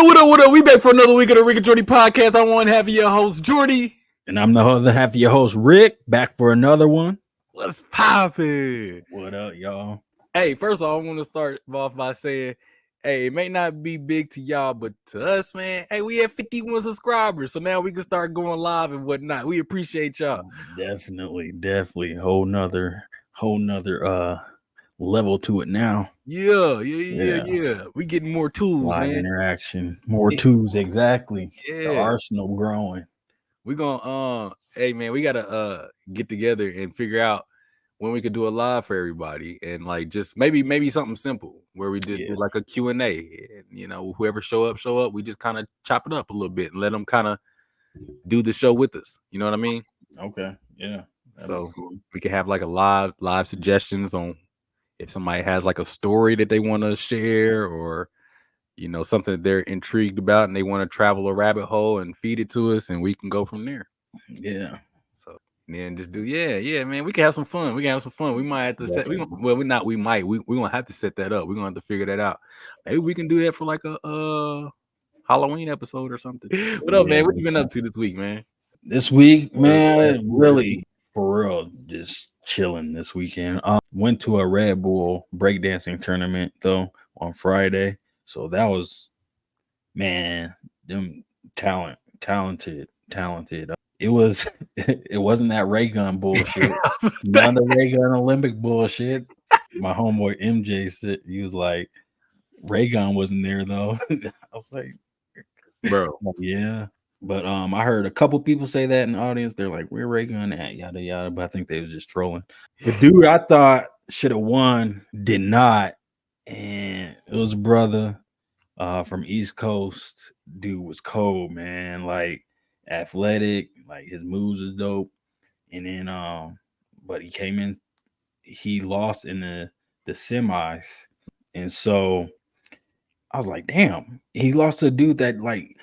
What up? We back for another week of the Rick and Jordy podcast. I'm one half of your host, Jordy. And I'm the other half of your host, Rick, back for another one. What's poppin'? What up, y'all? Hey, first of all, I want to start off by saying, hey, it may not be big to y'all, but to us, man, hey, we have 51 subscribers, so now we can start going live and whatnot. We appreciate y'all. Definitely. Whole nother level to it now. Yeah. We getting more tools, Live man. interaction, more tools, exactly. Yeah. The arsenal growing. We're gonna hey man, we gotta get together and figure out when we could do a live for everybody, and like just maybe something simple where we did do like a Q&A, and you know, whoever show up, we just kind of chop it up a little bit and let them kind of do the show with us. You know what I mean? Okay, yeah. So we can have like a live suggestions on if somebody has like a story that they want to share, or you know, something that they're intrigued about and they want to travel a rabbit hole and feed it to us, and we can go from there. Yeah. So then just do man. We can have some fun. We might have to set. We're gonna have to set that up. We're gonna have to figure that out. Maybe we can do that for like a Halloween episode or something. What up, man? What you been up to this week, man? This week, man, really for real, just chilling this weekend. Went to a Red Bull breakdancing tournament though on Friday. So that was, man, them talented. It wasn't that ray gun bullshit. None of the ray gun Olympic bullshit. My homeboy MJ said, he was like, ray gun wasn't there though. I was like, bro, yeah. But I heard a couple people say that in the audience. They're like, where ray gun at? Yada yada. But I think they was just trolling. The dude I thought should have won did not. And it was a brother from East Coast. Dude was cold, man. Like athletic, like his moves is dope. And then but he came in, he lost in the semis. And so I was like, damn, he lost to a dude that like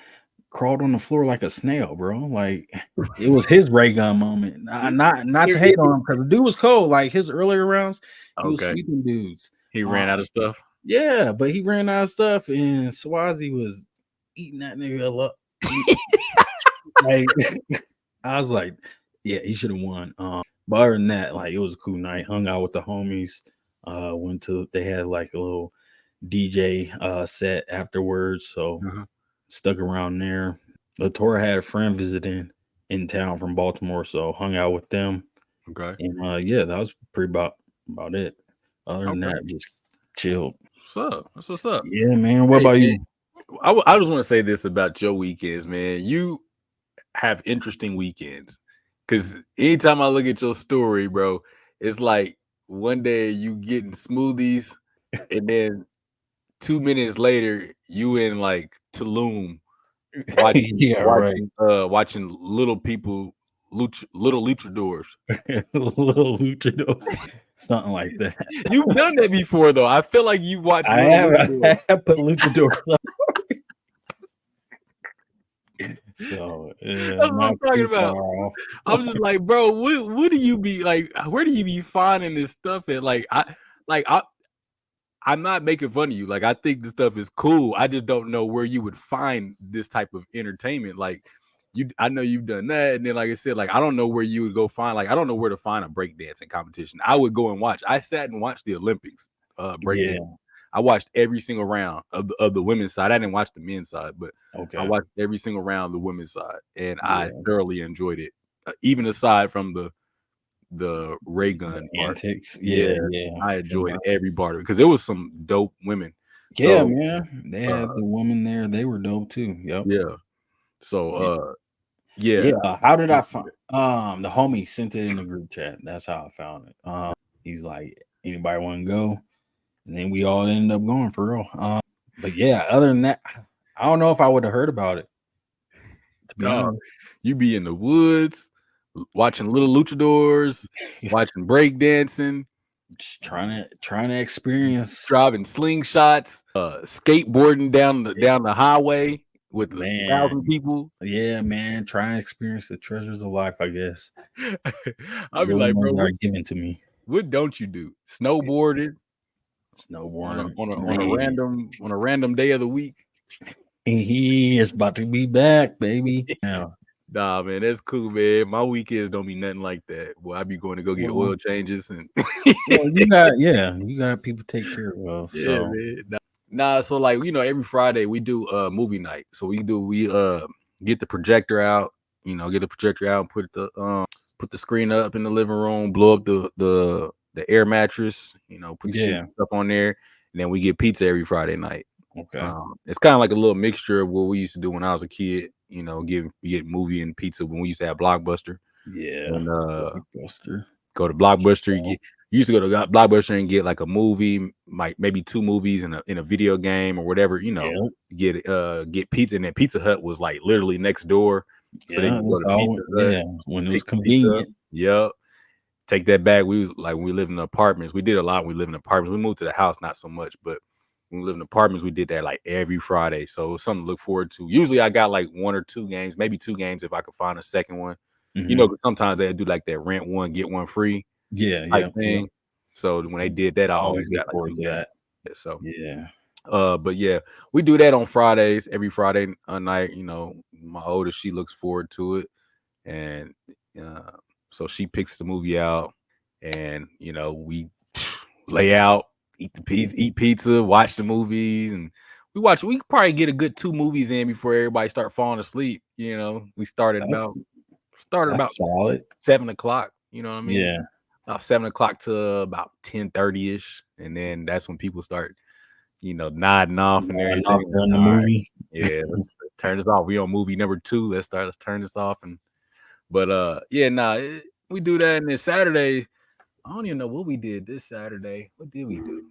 crawled on the floor like a snail, bro. Like it was his ray gun moment. Not to hate on him, because the dude was cold. Like his earlier rounds, he was sweeping dudes. He ran out of stuff. Yeah, but he ran out of stuff, and Swazi was eating that nigga up. Like I was like, yeah, he should have won. But other than that, like it was a cool night. Hung out with the homies. They had like a little DJ set afterwards, so stuck around there. Latour had a friend visiting in town from Baltimore, so hung out with them. Okay. And yeah, that was pretty about it. Other than that, just chilled. That's what's up. Yeah, man. What about you? I just want to say this about your weekends, man. You have interesting weekends, because anytime I look at your story, bro, it's like one day you getting smoothies, and then 2 minutes later you in like Tulum watching little people, little luchadors. Little luchadors. Something like that. You've done that before, though. I feel like you watched. I have put luchadors up. So that's what I'm talking about. I'm just like, bro, what do you be like? Where do you be finding this stuff at? I'm not making fun of you. Like, I think this stuff is cool. I just don't know where you would find this type of entertainment. Like, I know you've done that, and then like I said, like I don't know where you would go find. Like, I don't know where to find a breakdancing competition. I would go and watch. I sat and watched the Olympics breakdance. Yeah. I watched every single round of the women's side. I didn't watch the men's side, but I watched every single round of the women's side, and I thoroughly enjoyed it. Even aside from the ray gun antics, I enjoyed every part of it because it was some dope women. Yeah, man, they had the women there; they were dope too. Yep. Yeah. So, how did I find? The homie sent it in the group chat. That's how I found it. He's like, anybody want to go? And then we all ended up going for real. But yeah, other than that, I don't know if I would have heard about it. To be honest, you be in the woods watching little luchadors, watching breakdancing, just trying to experience driving slingshots, skateboarding down the highway with 1,000 people. Yeah, man, trying to experience the treasures of life, I guess. I'll be like, bro, what are given to me? What don't you do? Snowboarding on a random day of the week. He is about to be back, baby. Yeah. Nah, man, that's cool, man. My weekends don't be nothing like that. Boy, I be going to go get Well, oil changes and you got people to take care of. yeah, So man. Nah, so like every Friday we do movie night. So we get the projector out, get the projector out and put the screen up in the living room, blow up the air mattress, put the shit up on there, and then we get pizza every Friday night. okay. It's kind of like a little mixture of what we used to do when I was a kid. Get movie and pizza when we used to have Blockbuster. Yeah. And Blockbuster. go to Blockbuster. You used to go to Blockbuster and get like a movie, maybe 2 movies in a video game or whatever. Get pizza, and then Pizza Hut was like literally next door. So then you go to Pizza Hut. When it was convenient. Yep. Take that back. When we lived in apartments. We did a lot when we lived in apartments. We moved to the house, not so much, but when we lived in apartments, we did that like every Friday. So it was something to look forward to. Usually I got like 1 or 2 games, maybe 2 games if I could find a second one. Because sometimes they do like that rent one, get one free type thing. Yeah. So when they did that, I always got like 2 games. So but yeah, we do that on Fridays, every Friday night. My oldest, she looks forward to it. And so she picks the movie out, and we lay out, eat pizza, watch the movies, and we probably get a good 2 movies in before everybody start falling asleep. We started about solid 7:00. You know what I mean? Yeah. About 7:00 to about 10:30ish, and then that's when people start, nodding off and everything. During the movie. Yeah, let's turn this off. We on movie number 2. Let's turn this off. But we do that. And then Saturday, I don't even know what we did this Saturday. What did we do?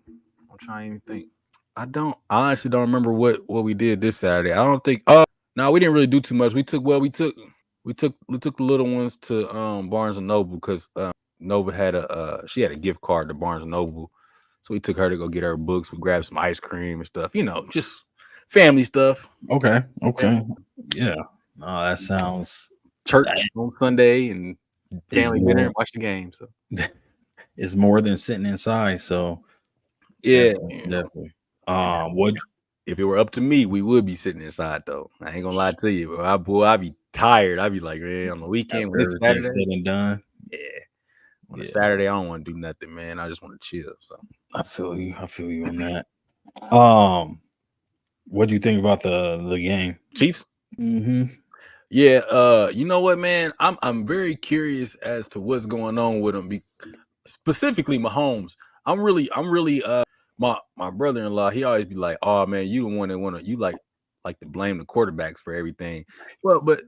I'm trying to think. I honestly don't remember what we did this Saturday. I don't think. No, we didn't really do too much. We took the little ones to Barnes and Noble because Nova had she had a gift card to Barnes and Noble, so we took her to go get her books. We grabbed some ice cream and stuff. Just family stuff. Okay. Yeah. Oh, that sounds church on Sunday and family dinner and watch the game. So it's more than sitting inside. So yeah, definitely. If it were up to me, we would be sitting inside though. I ain't gonna lie to you, but I'd be tired. I'd be like, man, on the weekend when it's Saturday, said and done. Yeah. On a Saturday, I don't want to do nothing, man. I just want to chill. So I feel you on that. What do you think about the game? Chiefs? Yeah, you know what, man? I'm very curious as to what's going on with them. Specifically Mahomes. I'm really my brother-in-law, he always be like, "Oh man, you the one that you like to blame the quarterbacks for everything." Well, but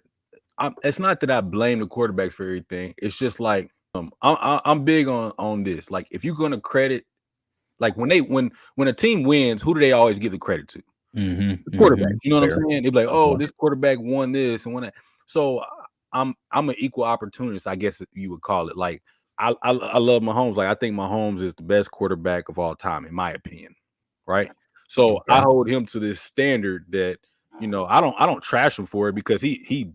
it's not that I blame the quarterbacks for everything. It's just like I'm big on this. Like if you're gonna credit, like when a team wins, who do they always give the credit to? The quarterback. You know what I'm saying? They're like, "Oh, this quarterback won this and won that." So I'm an equal opportunist, I guess you would call it. Like I love Mahomes. Like I think Mahomes is the best quarterback of all time, in my opinion. Right. So I hold him to this standard that I don't trash him for it because he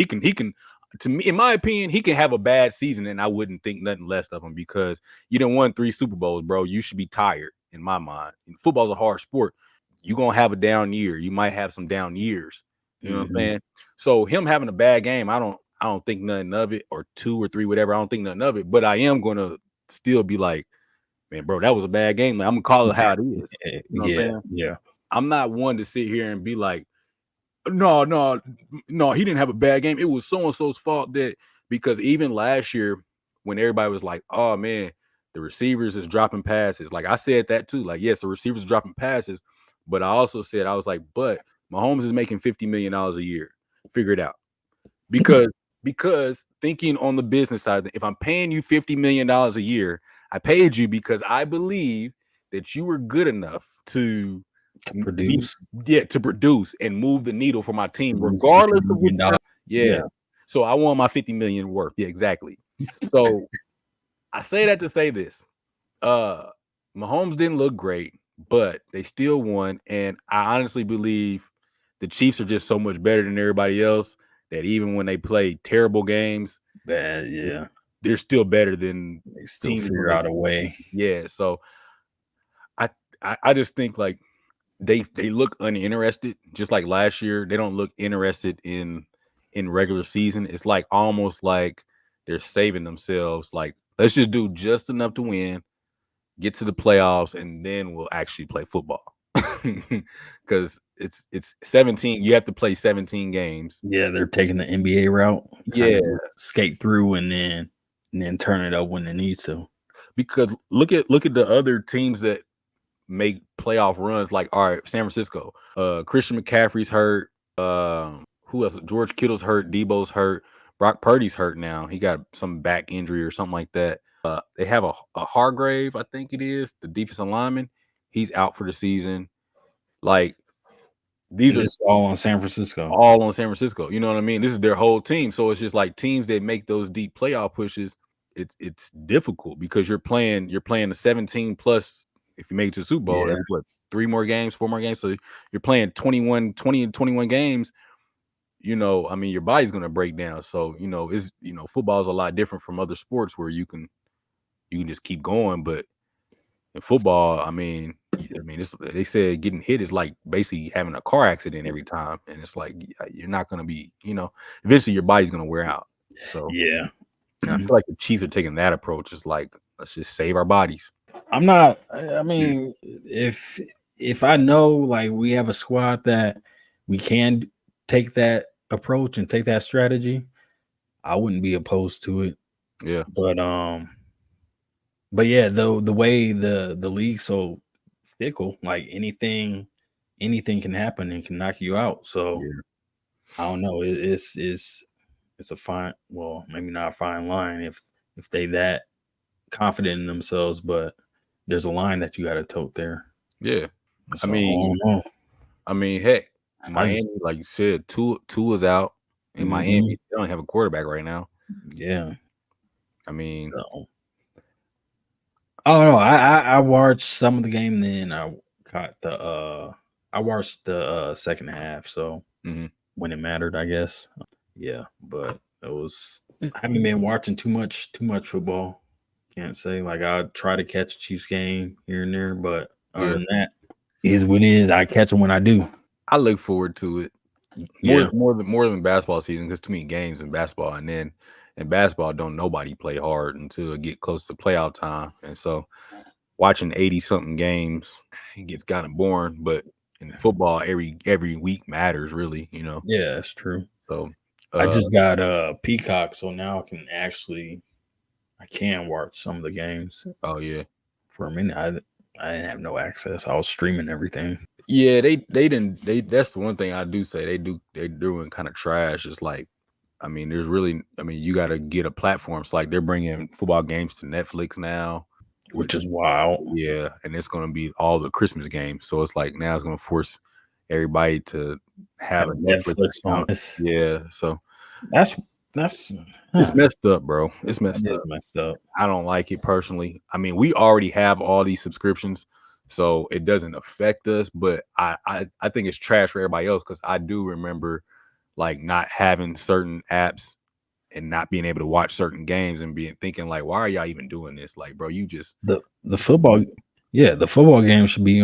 can, to me, in my opinion, he can have a bad season and I wouldn't think nothing less of him because you done won 3 Super Bowls, bro. You should be tired in my mind. Football's a hard sport. You're gonna have a down year. You might have some down years. You know what I'm saying? So him having a bad game, I don't think nothing of it, or 2 or 3, whatever. I don't think nothing of it. But I am gonna still be like, man, bro, that was a bad game. Like, I'm gonna call it how it is. You know what I'm saying? Yeah. I'm not one to sit here and be like, no, he didn't have a bad game. It was so-and-so's fault because even last year when everybody was like, oh man, the receivers is dropping passes. Like I said that too. Like, yes, the receivers are dropping passes, but I also said, I was like, but Mahomes is making $50 million a year. Figure it out. Because thinking on the business side, if I'm paying you $50 million a year, I paid you because I believe that you were good enough to produce. To produce and move the needle for my team, regardless of what. Yeah. So I want my 50 million worth. Yeah, exactly. So I say that to say this. Mahomes didn't look great, but they still won. And I honestly believe the Chiefs are just so much better than everybody else that even when they play terrible games, they're still better than they still figure out a way. Yeah. So I just think like they look uninterested, just like last year. They don't look interested in regular season. It's like almost like they're saving themselves. Like, let's just do just enough to win, get to the playoffs, and then we'll actually play football. Because it's 17. You have to play 17 games. Yeah, they're taking the NBA route. Yeah, skate through and then turn it up when it needs to. because look at the other teams that make playoff runs. Like, all right, San Francisco. Christian McCaffrey's hurt. Who else? George Kittle's hurt. Debo's hurt. Brock Purdy's hurt now. He got some back injury or something like that. They have a Hargrave, I think it is, the defensive lineman. He's out for the season. Like, these are all on San Francisco. All on San Francisco. You know what I mean? This is their whole team. So it's just like teams that make those deep playoff pushes. It's difficult because you're playing the 17 plus. If you make it to the Super Bowl, that's what, 4 more games. So you're playing 20 and 21 games. You know, I mean, your body's gonna break down. So, football is a lot different from other sports where you can just keep going. But in football, I mean, they said getting hit is like basically having a car accident every time, and it's like you're not gonna be, eventually your body's gonna wear out. So yeah, I feel like the Chiefs are taking that approach. It's like, let's just save our bodies. I'm not. I mean, if I know like we have a squad that we can take that approach and take that strategy, I wouldn't be opposed to it. Yeah, but yeah, though the way the league's so fickle, like anything can happen and can knock you out. So I don't know. It's a fine, well, maybe not a fine line if they that confident in themselves, but there's a line that you got to tote there. Yeah, So, I mean, heck, Miami, like you said, Tua's out in Miami. They don't have a quarterback right now. Yeah, I mean, oh no, I watched some of the game. Then I caught I watched the second half. So when it mattered, I guess. Yeah, but it was. I haven't been watching too much football. Can't say like I try to catch a Chiefs game here and there, but other than that, is what it is. I catch them when I do. I look forward to it. More than basketball season, because too many games in basketball, and then in basketball, don't nobody play hard until it get close to playoff time, and so watching 80-something games, it gets kind of boring. But in football, every week matters, really. Yeah, that's true. So I just got Peacock, so now I can watch some of the games. Oh yeah. For a minute, I didn't have no access. I was streaming everything. Yeah, they didn't. That's the one thing I do say they're doing kind of trash. It's like, I mean, you got to get a platform. It's like they're bringing football games to Netflix now, which is wild. Yeah, and it's going to be all the Christmas games. So it's like now it's going to force everybody to have a Netflix on this. Yeah, so that's it's messed up, bro. It's messed up. I don't like it personally. I mean, we already have all these subscriptions, so it doesn't affect us. But I think it's trash for everybody else, because I do remember like not having certain apps and not being able to watch certain games and thinking like, why are y'all even doing this? Like, bro, you just the football. Yeah, the football game should be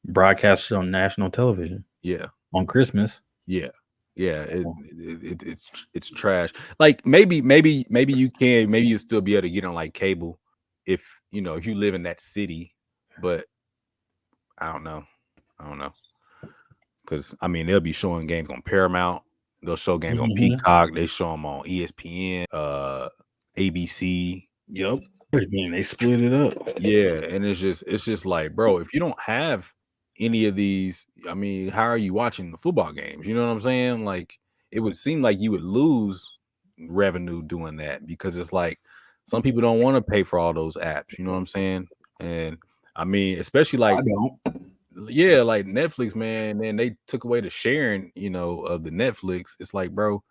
broadcasted on national television. Yeah, on Christmas. Yeah. It's trash. Like maybe you can, maybe you'll still be able to get on like cable if if you live in that city, but I don't know, because I mean they'll be showing games on Paramount, they'll show games on Peacock, they show them on ESPN, ABC. Yep, everything, they split it up. Yeah, and it's just like, bro, if you don't have any of these, I mean, how are you watching the football games? You know what I'm saying? Like, it would seem like you would lose revenue doing that, because it's like some people don't want to pay for all those apps. You know what I'm saying? And I mean, especially like, yeah, like Netflix, man. And they took away the sharing, of the Netflix. It's like, bro,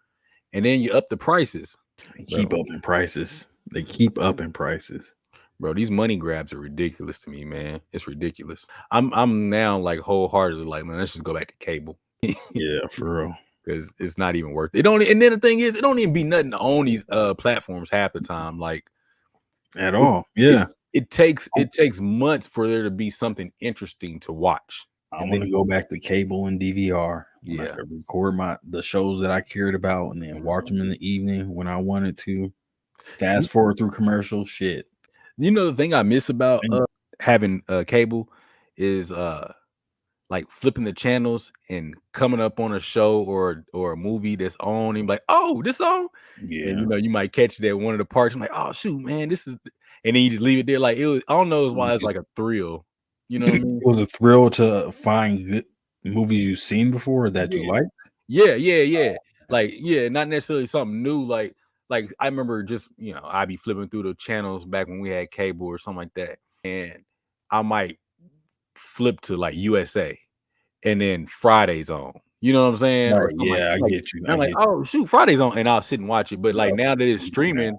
and then you up the prices. They keep upping prices. Bro, these money grabs are ridiculous to me, man. It's ridiculous. I'm now like wholeheartedly like, man, let's just go back to cable. Yeah, for real. Because it's not even worth it. And then the thing is, it don't even be nothing to own these platforms half the time, like at all. Yeah. It takes months for there to be something interesting to watch. I want to go back to cable and DVR when I could record the shows that I cared about and then watch them in the evening when I wanted to. Fast forward through commercial shit. You know, the thing I miss about having cable is like flipping the channels and coming up on a show or a movie that's on and be like, oh, this on? Yeah. And you know, you might catch it at one of the parks. I'm like, oh shoot, man, this is, and then you just leave it there. Like it was, I don't know why it's like a thrill. You know what I mean? It was a thrill to find good movies you've seen before that you like. Yeah. Like, not necessarily something new. Like I remember just, you know, I'd be flipping through the channels back when we had cable or something like that. And I might flip to like USA and then Friday's on. You know what I'm saying? Right, Or something yeah, like, I get you. I'm like, oh shoot, Friday's on, and I'll sit and watch it. But like now that it's streaming,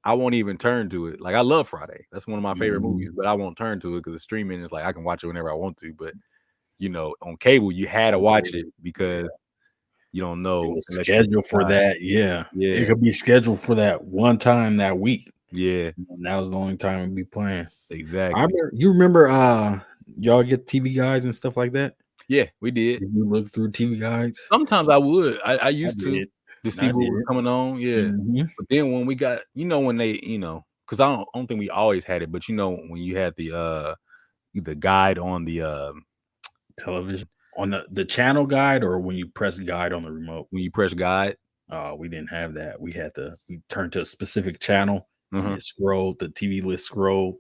I won't even turn to it. Like I love Friday. That's one of my favorite movies, but I won't turn to it because the streaming is like I can watch it whenever I want to. But you know, on cable, you had to watch it because you don't know. It was scheduled for that. Yeah. Yeah. It could be scheduled for that one time that week. Yeah. And that was the only time it'd be playing. Exactly. You remember y'all get TV guides and stuff like that? Yeah, we did. Did you look through TV guides? Sometimes I would. I used to see what was coming on. Yeah. Mm-hmm. But then when we got, you know, when they, you know, because I don't think we always had it, but you know, when you had the guide on the television, on the channel guide, or when you press guide on the remote. When you press guide, we didn't have that. We turned to a specific channel and it scrolled, the TV list scrolled.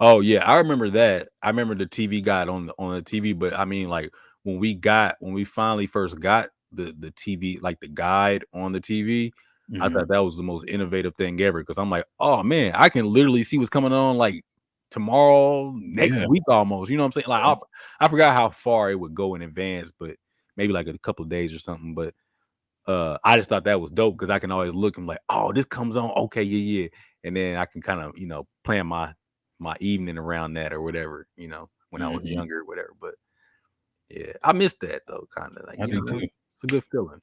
Oh yeah, I remember that. I remember the TV guide on the TV, but I mean, like when we finally first got the TV, like the guide on the TV, I thought that was the most innovative thing ever because I'm like, oh man, I can literally see what's coming on like tomorrow, next week almost. You know what I'm saying? Like I forgot how far it would go in advance, but maybe like a couple of days or something. But I just thought that was dope because I can always look and like, oh, this comes on, okay, yeah, and then I can kind of, you know, plan my evening around that or whatever, you know, when I was younger or whatever. But yeah, I missed that though, kind of like, I do too. It's a good feeling.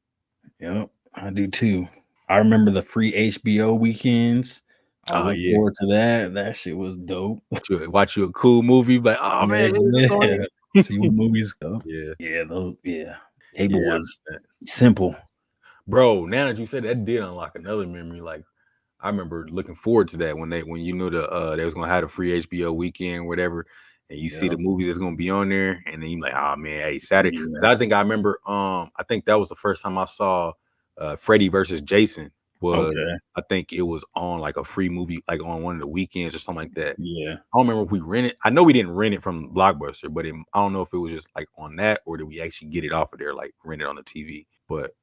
Yep, I do too. I remember the free HBO weekends. I look forward to that. That shit was dope. Watch you a cool movie, like, oh man, see what movies go. Cable was simple, bro. Now that you said that, did unlock another memory. Like I remember looking forward to that when you knew they was gonna have a free HBO weekend, or whatever, and you see the movies that's gonna be on there, and then you're like, oh man, hey, Saturday. I think I remember, I think that was the first time I saw Freddy versus Jason. I think it was on like a free movie, like on one of the weekends or something like that. Yeah, I don't remember if we rented. I know we didn't rent it from Blockbuster, but I don't know if it was just like on that or did we actually get it off of there, like rent it on the TV. But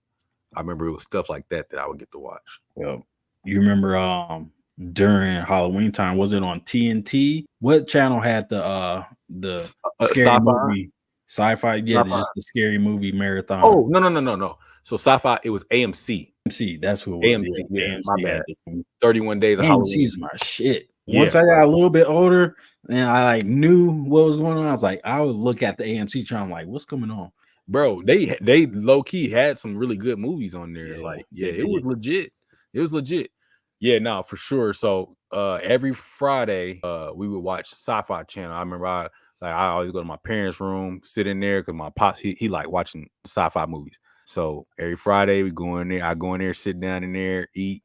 I remember it was stuff like that I would get to watch. Well, you remember during Halloween time, was it on TNT? What channel had the scary Sci-fi? movie? Sci-fi, yeah, just the scary movie marathon. Oh, no. So Sci-fi, it was AMC. AMC, that's who it was. AMC, yeah, AMC, my bad. 31 Days of Halloween. AMC's my shit. Once I got a little bit older and I like knew what was going on, I was like, I would look at the AMC channel like, what's going on? Bro, they low key had some really good movies on there. It was legit. It was legit. Yeah, no, for sure. So every Friday, we would watch Sci-Fi Channel. I remember I always go to my parents' room, sit in there because my pops he like watching sci-fi movies. So every Friday we go in there. I go in there, sit down in there, eat,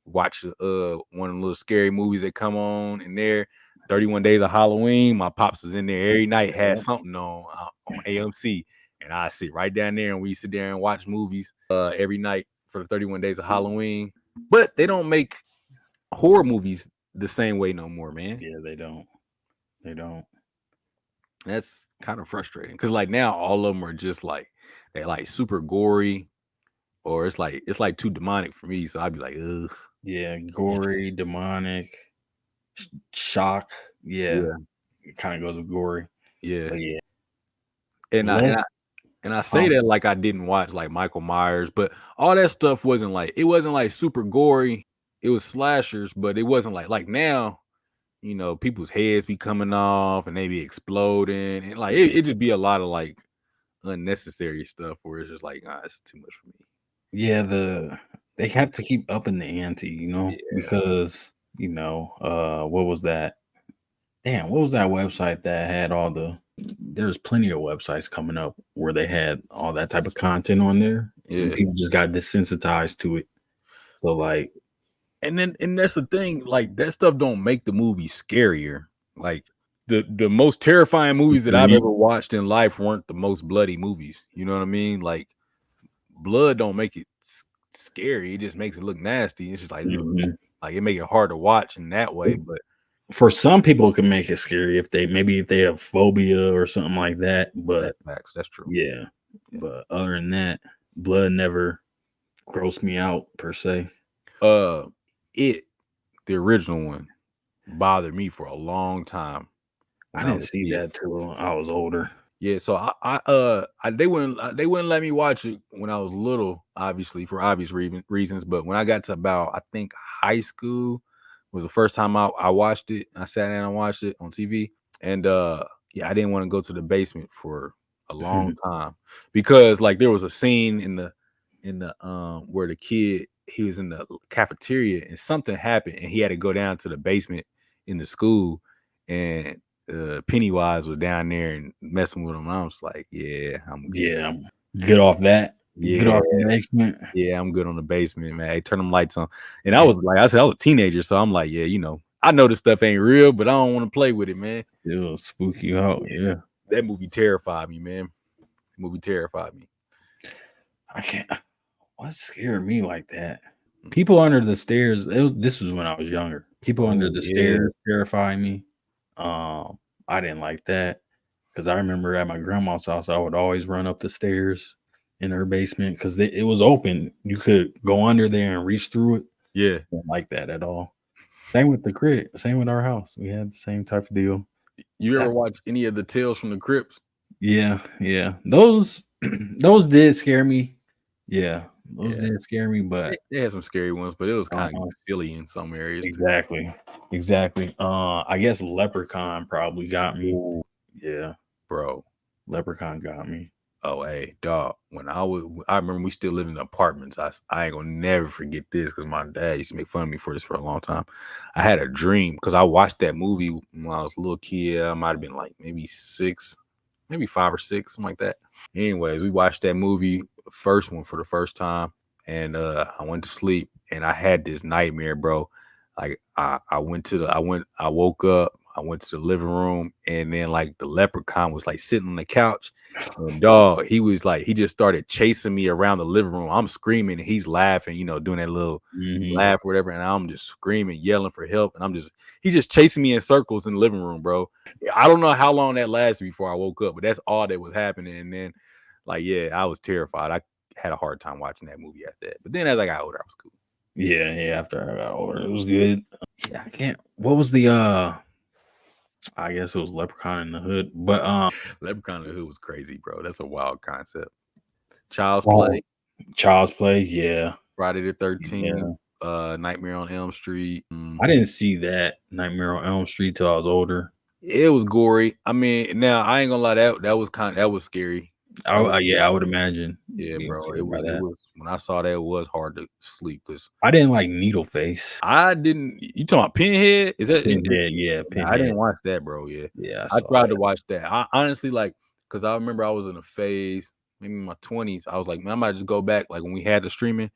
watch one of the little scary movies that come on in there. 31 Days of Halloween. My pops was in there every night, had something on AMC. And I sit right down there and we sit there and watch movies every night for the 31 Days of Halloween. But they don't make horror movies the same way no more, man. Yeah, they don't. They don't. That's kind of frustrating because like now all of them are just like they're like super gory, or it's like too demonic for me. So I'd be like, ugh. Yeah, gory, demonic, shock. Yeah. It kind of goes with gory. Yeah. But yeah. And I say that like I didn't watch like Michael Myers, but all that stuff wasn't like super gory. It was slashers, but it wasn't like now, you know, people's heads be coming off and they be exploding, and like it just be a lot of like unnecessary stuff where it's just like, it's too much for me. Yeah, they have to keep upping the ante, you know, because you know, what was that? Damn, what was that website that had all the? There's plenty of websites coming up where they had all that type of content on there, and Yeah. people just got desensitized to it. So like, And that's the thing, like that stuff don't make the movie scarier. Like the most terrifying movies that I've ever watched in life weren't the most bloody movies. You know what I mean? Like blood don't make it scary. It just makes it look nasty. It's just like, like it make it hard to watch in that way. But for some people, it can make it scary if they have phobia or something like that. But that's facts. That's true. yeah. But other than that, blood never grossed me out per se. The original one, bothered me for a long time. I didn't see that till I was older. Yeah, so they wouldn't let me watch it when I was little, obviously for obvious reasons. But when I got to about, I think high school was the first time I watched it. I sat down and watched it on TV, and yeah, I didn't want to go to the basement for a long time because like there was a scene in the where the kid, he was in the cafeteria and something happened and he had to go down to the basement in the school, and Pennywise was down there and messing with him. And I was like, yeah, I'm good. Yeah, get off that. Yeah, Get off the basement. yeah, I'm good on the basement, man. Hey, turn them lights on. And I was like, I said, I was a teenager, so I'm like, yeah, you know, I know this stuff ain't real, but I don't want to play with it, man. It'll spook you out. Yeah. That movie terrified me, man. The movie terrified me. I can't. What scared me like that? People under the stairs. This was when I was younger. People under the stairs terrify me. I didn't like that because I remember at my grandma's house, I would always run up the stairs in her basement because it was open. You could go under there and reach through it. Yeah, Don't like that at all. Same with the crib. Same with our house. We had the same type of deal. You ever watch any of the Tales from the Crypts? Yeah. Those did scare me. Yeah. Those did scare me, but they had some scary ones, but it was kind of silly in some areas. Exactly. I guess Leprechaun probably got me. Ooh. Yeah, Bro. Leprechaun got me. Oh, hey, dog. When I remember we still lived in apartments. I ain't gonna never forget this because my dad used to make fun of me for this for a long time. I had a dream because I watched that movie when I was a little kid. I might have been like maybe 6, maybe 5 or 6, something like that. Anyways, we watched that movie, first one, for the first time, and I went to sleep and I had this nightmare, bro. Like I woke up, I went to the living room, and then like the leprechaun was like sitting on the couch, and dog, he was like, he just started chasing me around the living room. I'm screaming and he's laughing, you know, doing that little laugh or whatever, and I'm just screaming, yelling for help, and he's just chasing me in circles in the living room, bro. I don't know how long that lasted before I woke up, but that's all that was happening. And then like, yeah, I was terrified. I had a hard time watching that movie after that. But then as I got older, I was cool. Yeah, after I got older, it was good. Yeah, I can't. What was the I guess it was Leprechaun in the Hood, but Leprechaun in the Hood was crazy, bro. That's a wild concept. Child's Play, yeah. Friday the 13th, Nightmare on Elm Street. I didn't see that Nightmare on Elm Street till I was older. It was gory. I mean, now I ain't gonna lie, that was scary. I would imagine. Yeah, bro. It was when I saw that, it was hard to sleep because I didn't like Needleface. I didn't. You talking about Pinhead? Is that Pinhead? Yeah, Pinhead. I didn't watch that, bro. Yeah. I tried to watch that. I honestly, like, because I remember I was in a phase, maybe in my 20s. I was like, man, I might just go back. Like when we had the streaming,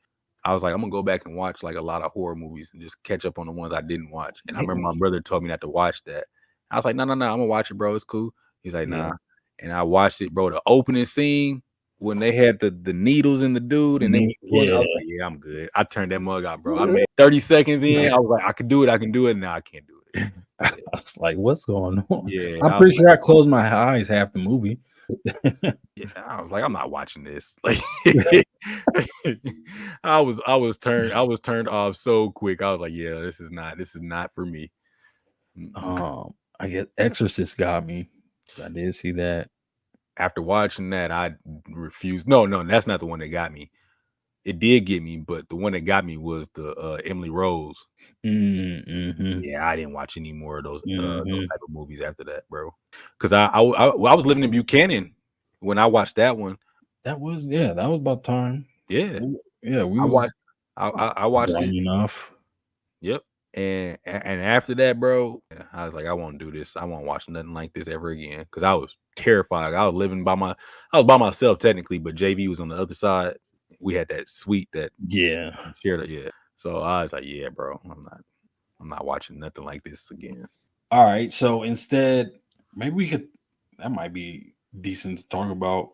I was like, I'm gonna go back and watch like a lot of horror movies and just catch up on the ones I didn't watch. And I remember my brother told me not to watch that. I was like, no, I'm gonna watch it, bro. It's cool. He's like, nah. And I watched it, bro. The opening scene when they had the needles in the dude and then I was like, yeah, I'm good. I turned that mug out, bro. I made 30 seconds in. I was like, I can do it. Now I can't do it. I was like, what's going on? Yeah, I'm pretty sure I closed my eyes half the movie. Yeah, I was like, I'm not watching this. Like, I was turned off so quick. I was like, yeah, this is not for me. I guess Exorcist got me. I did see that. After watching that, I refused. No, that's not the one that got me. It did get me, but the one that got me was the Emily Rose. Yeah, I didn't watch any more of those type of movies after that, bro. Because I was living in Buchanan when I watched that one. That was about time. Yeah, I watched it enough. Yep. And after that, bro, I was like, I won't do this. I won't watch nothing like this ever again. Because I was terrified. I was by myself technically, but JV was on the other side. We had that suite that shared it. Yeah. So I was like, yeah, bro, I'm not watching nothing like this again. All right. So instead, maybe that might be decent to talk about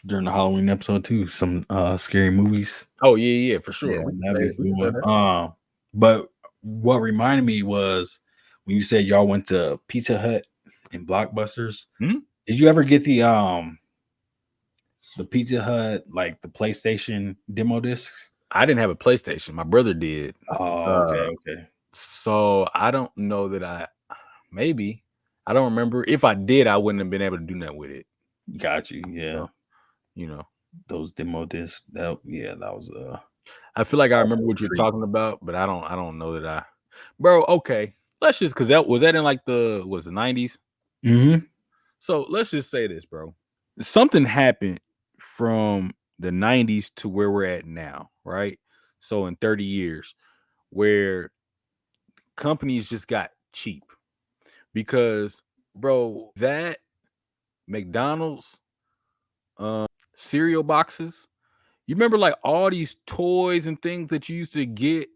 during the Halloween episode too. Some scary movies. Oh yeah, for sure. Yeah, that'd be cool. But what reminded me was when you said y'all went to Pizza Hut and Blockbusters. Did you ever get the Pizza Hut, like the PlayStation demo discs? I didn't have a PlayStation. My brother did. Oh, okay. So I don't know that maybe. I don't remember. If I did, I wouldn't have been able to do that with it. Got you. Yeah. So, those demo discs. That was I feel like I remember what you're talking about, but I don't know that bro, okay. Let's just because that in like the 90s. So let's just say this, bro. Something happened from the 90s to where we're at now, right? So in 30 years, where companies just got cheap. Because, bro, that McDonald's cereal boxes, you remember like all these toys and things that you used to get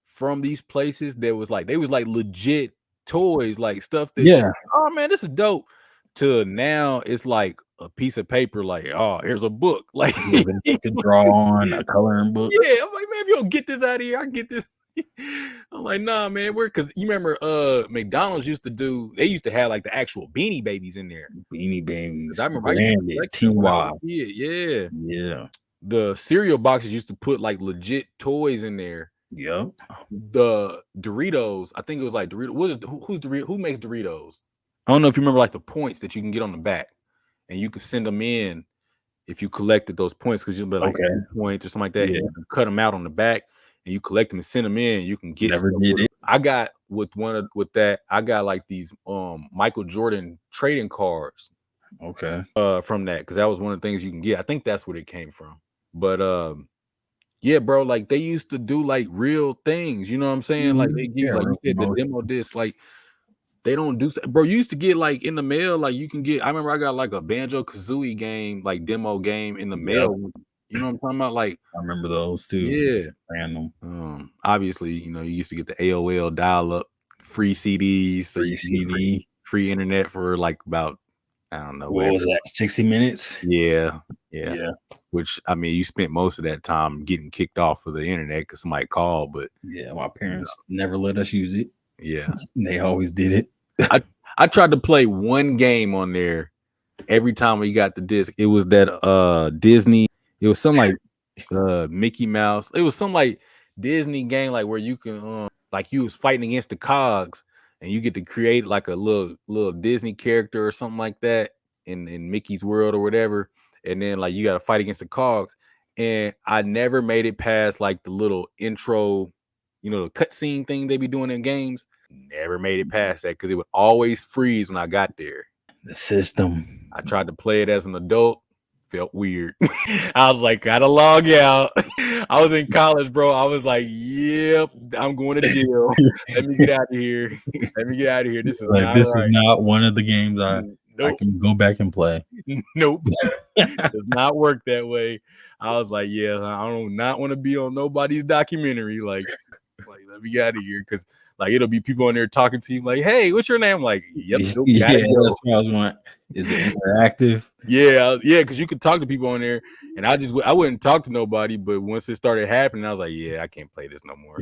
from these places that was like, they was like legit toys, like stuff that oh man, this is dope. To now it's like a piece of paper, like, oh, here's a book. Like you can draw on a coloring book. Yeah, I'm like, man, if you don't get this out of here, I get this. I'm like, nah, man, because you remember McDonald's used to have like the actual Beanie Babies in there. Beanie Babies. I remember I used to collect them when I was a kid. Yeah. The cereal boxes used to put like legit toys in there. Yep. The Doritos, I think it was like Doritos. Who makes Doritos? I don't know if you remember like the points that you can get on the back, and you can send them in if you collected those points, because you'll be like 2 points or something like that. Yeah. And you can cut them out on the back, and you collect them and send them in. You can get. Never did it. I got with that. I got like these Michael Jordan trading cards. Okay. From that, because that was one of the things you can get. I think that's where it came from. But yeah, bro, like they used to do like real things. You know what I'm saying? Like they give, like you said, the demo disc, like. They don't do, bro. You used to get like in the mail, like you can get. I remember I got like a Banjo-Kazooie game, like demo game in the mail. You know what I'm talking about? Like I remember those too. Yeah, random. Obviously, you used to get the AOL dial-up free CDs, so you get free internet for like about, I don't know, what was that, 60 minutes? Yeah. Which, I mean, you spent most of that time getting kicked off of the internet because somebody called, but yeah, my parents never let us use it. Yeah, they always did it. I tried to play one game on there every time we got the disc. It was that Disney. It was something like Mickey Mouse. It was some like Disney game, like where you can like you was fighting against the cogs, and you get to create like a little Disney character or something like that in Mickey's world or whatever. And then like you got to fight against the cogs. And I never made it past like the little intro, the cutscene thing they be doing in games. Never made it past that because it would always freeze when I got there. The system. I tried to play it as an adult. Felt weird. I was like, gotta log out. I was in college, bro. I was like, yep, I'm going to jail. Let me get out of here. This is like, this is not one of the games I can go back and play. Nope. Does not work that way. I was like, yeah, I don't not want to be on nobody's documentary. Like let me get out of here, because like it'll be people on there talking to you like, hey, what's your name? Like, yep, that's what I was want. Is it interactive? Yeah, because you could talk to people on there, and I wouldn't talk to nobody, but once it started happening, I was like, yeah, I can't play this no more.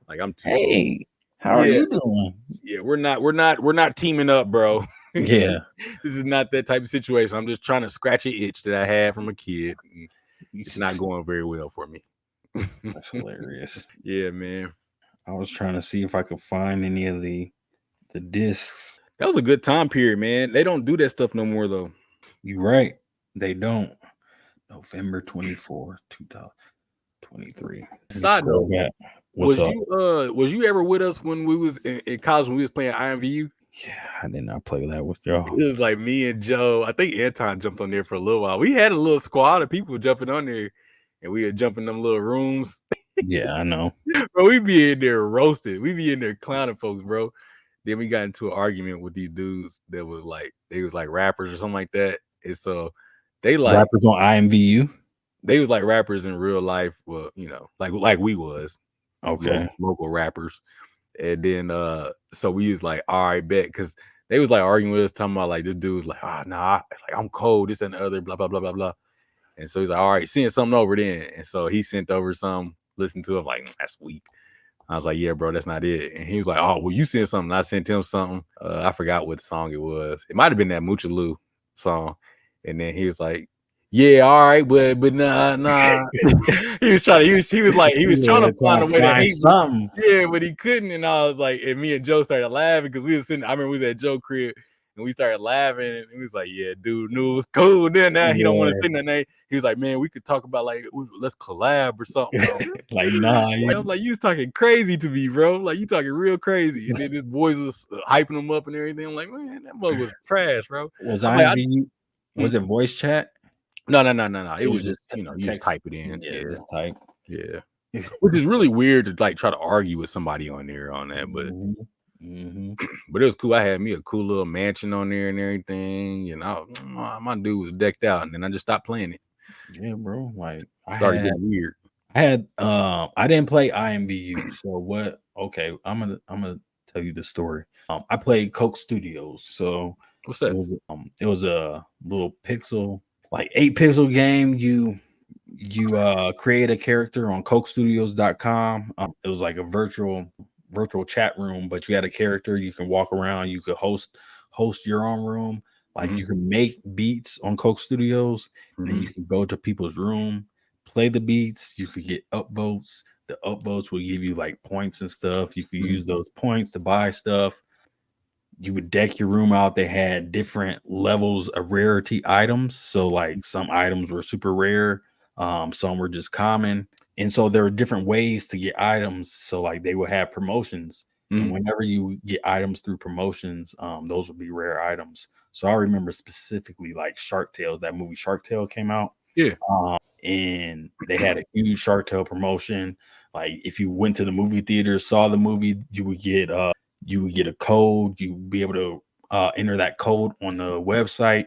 Like, I'm too old. How are you doing? Yeah, we're not teaming up, bro. Yeah. This is not that type of situation. I'm just trying to scratch an itch that I had from a kid. It's not going very well for me. That's hilarious. Yeah, man. I was trying to see if I could find any of the discs. That was a good time period, man. They don't do that stuff no more, though. You're right. They don't. November 24, 2023. Side note, was you ever with us when we was in college when we was playing IMVU? Yeah, I did not play that with y'all. It was like me and Joe. I think Anton jumped on there for a little while. We had a little squad of people jumping on there, and we would jump in them little rooms. Yeah, I know. Bro, we be in there roasted. We be in there clowning folks, bro. Then we got into an argument with these dudes that was like, they was like rappers or something like that. And so they like Rappers on IMVU. they was like rappers in real life. Well, you know, like we was Okay. local rappers. And then so we was like, all right, bet, because they was like arguing with us, talking about like this dude was like, nah, like I'm cold, this and the other, blah, blah, blah, blah, blah. And so he's like, all right, send something over then. And so he sent over some, listened to it, like, that's weak. I was like, yeah, bro, that's not it. And he was like, oh, well, you sent something. I sent him something. I forgot what song it was. It might have been that Muchaloo song. And then he was like, yeah, all right, but nah. he was trying to find a way to hate something. Yeah, but he couldn't. And I was like, and me and Joe started laughing because we was sitting. I remember we was at Joe's crib and we started laughing. And he was like, yeah, dude knew it was cool. Then now he don't want to say nothing. He was like, man, we could talk about like let's collab or something. Like, nah, I'm like, you was talking crazy to me, bro. Like, you talking real crazy. And then his boys was hyping him up and everything. I'm like, man, that mother was trash, bro. Was was it voice chat? No. It was just, you know, you just type it in. Yeah, just type. Yeah. Which is really weird to like try to argue with somebody on there on that, but but it was cool. I had me a cool little mansion on there and everything. You know, my dude was decked out, and then I just stopped playing it. Yeah, bro. Like I started getting weird. I didn't play IMVU. So what? Okay, I'm gonna tell you the story. I played Coke Studios. So what's that? It was a little pixel, like 8-pixel game. You create a character on cokestudios.com. It was like a virtual chat room, but you had a character. You can walk around. You could host your own room. Like you can make beats on Coke Studios, and then you can go to people's room, play the beats. You could get upvotes. The upvotes will give you like points and stuff. You could use those points to buy stuff. You would deck your room out. They had different levels of rarity items. So like some items were super rare. Some were just common. And so there were different ways to get items. So like they would have promotions. And whenever you get items through promotions, those would be rare items. So I remember specifically like Shark Tale, that movie Shark Tale came out. Yeah. And they had a huge Shark Tale promotion. Like if you went to the movie theater, saw the movie, you would get a code. You'd be able to enter that code on the website,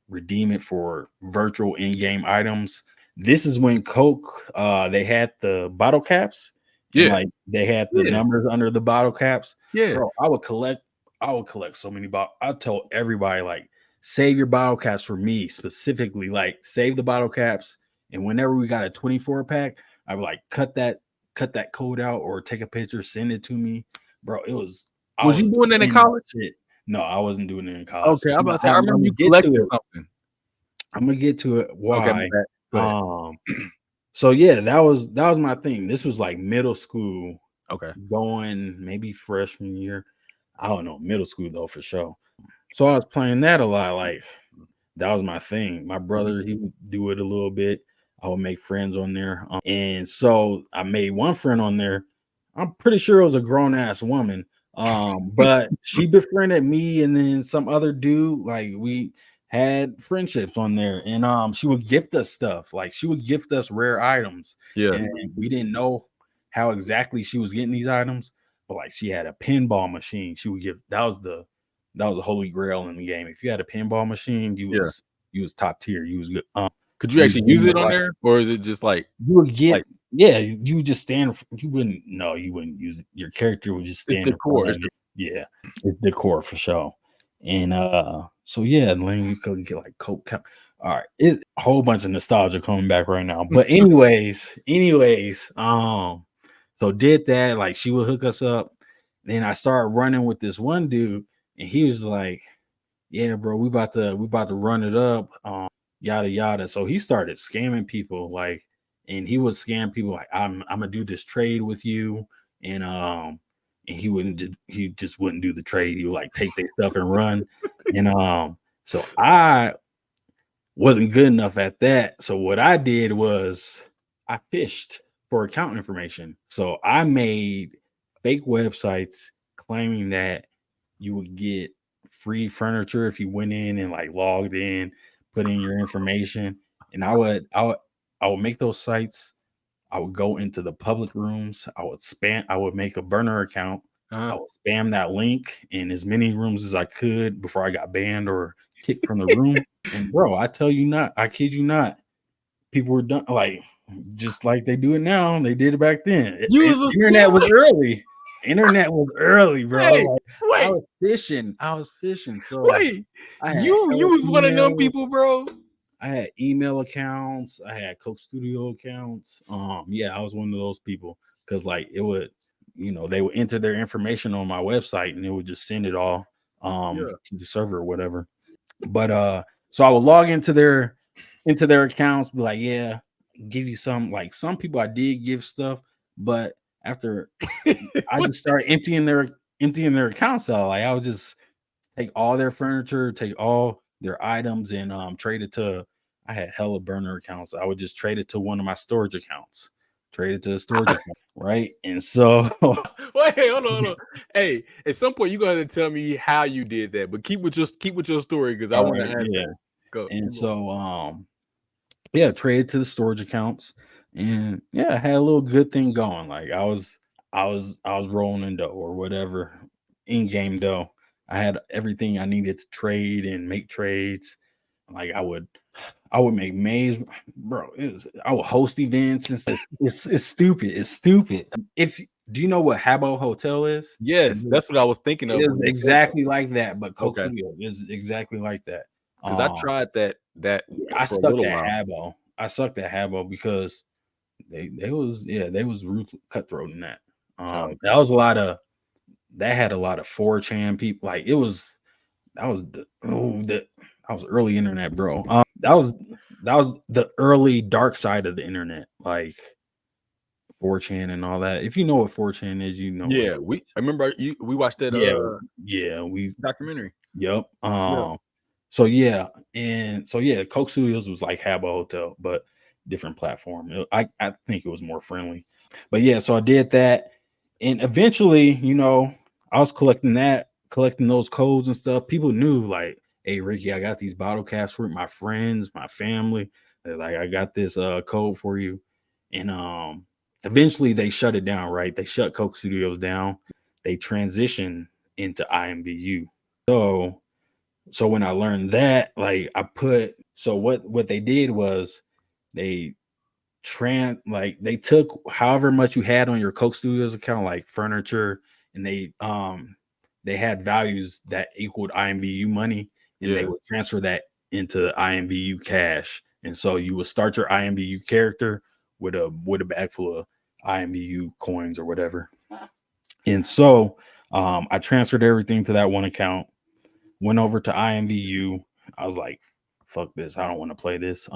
redeem it for virtual in-game items. This is when Coke, they had the bottle caps. Yeah. And like they had the numbers under the bottle caps. Yeah. Bro, I would collect so many bottles. I'd tell everybody, like, save your bottle caps for me specifically. Like, save the bottle caps. And whenever we got a 24 pack, I would like cut that code out or take a picture, send it to me. Bro, it was. Was you doing that in college? No, I wasn't doing it in college. Okay, I'm about to say, I remember you collected something. I'm gonna get to it. Why? Okay, so yeah, that was my thing. This was like middle school. Okay. Going maybe freshman year. I don't know, middle school though for sure. So I was playing that a lot. Like that was my thing. My brother, he would do it a little bit. I would make friends on there. And so I made one friend on there. I'm pretty sure it was a grown ass woman. But she befriended me and then some other dude. Like we had friendships on there, and she would gift us stuff. Like she would gift us rare items. Yeah. And we didn't know how exactly she was getting these items, but like she had a pinball machine. She would give that was a holy grail in the game. If you had a pinball machine, you was top tier. You was good. Could you actually use it on there, or is it just like you would get? Like, yeah, you would just stand. You wouldn't use it. Your character would just stand. It's decor. Yeah, it's decor for sure. And so yeah, and then you could get like Coke. All right, it's a whole bunch of nostalgia coming back right now. But anyways, so did that. Like she would hook us up. Then I started running with this one dude, and he was like, "Yeah, bro, we about to run it up." Yada yada. So he started scamming people, like, and he would scam people like, I'm gonna do this trade with you, and he just wouldn't do the trade. He would like take their stuff and run. And so I wasn't good enough at that. So what I did was I fished for account information. So I made fake websites claiming that you would get free furniture if you went in and like logged in, put in your information, and I would would make those sites. I would go into the public rooms. I would make a burner account. I would spam that link in as many rooms as I could before I got banned or kicked from the room. And bro, I kid you not, people were done like just like they do it now. They did it back then. Internet was early. Internet was early, bro. I was fishing. So you was one of them people, bro. I had email accounts. I had Coke Studio accounts. Yeah, I was one of those people because like it would, they would enter their information on my website and it would just send it all to the server or whatever. But so I would log into their accounts, be like, yeah, give you some. Like some people I did give stuff, but after I just started emptying their accounts out, like I would just take all their furniture, take all their items, and trade it to. I had hella burner accounts. I would just trade it to one of my storage accounts. Trade it to a storage account, right? And so, wait, hold on. Hey, at some point you're gonna have to tell me how you did that, but keep with your story because I want to ask. Yeah. Go. And so, yeah, traded to the storage accounts, and yeah, I had a little good thing going. Like I was rolling in dough or whatever, in-game dough. I had everything I needed to trade and make trades. Like I would make maze, bro. I would host events and stuff. It's stupid. It's stupid. Do you know what Habbo Hotel is? Yes, that's what I was thinking of. It is exactly like that, but Coke Studio is exactly like that. Because I tried that. I sucked at Habbo. I sucked at Habbo because they was cutthroat in that. That was that had a lot of 4chan people. Like that was early internet, bro. That was the early dark side of the internet, like 4chan and all that. If you know what 4chan is, you know. Yeah, I remember we watched that. We documentary. Yep. So Coke Studios was like Habbo Hotel, but different platform. I think it was more friendly. But yeah, so I did that, and eventually, I was collecting those codes and stuff. People knew, like, hey, Ricky, I got these bottle caps for my friends, my family. They're like, I got this code for you. And eventually they shut it down, right? They shut Coke Studios down. They transitioned into IMVU. So when I learned that, like what they did was they took however much you had on your Coke Studios account, like furniture, and they had values that equaled IMVU money, and they would transfer that into IMVU cash. And so you would start your IMVU character with a bag full of IMVU coins or whatever. And so I transferred everything to that one account, went over to IMVU. I was like, fuck this, I don't want to play this.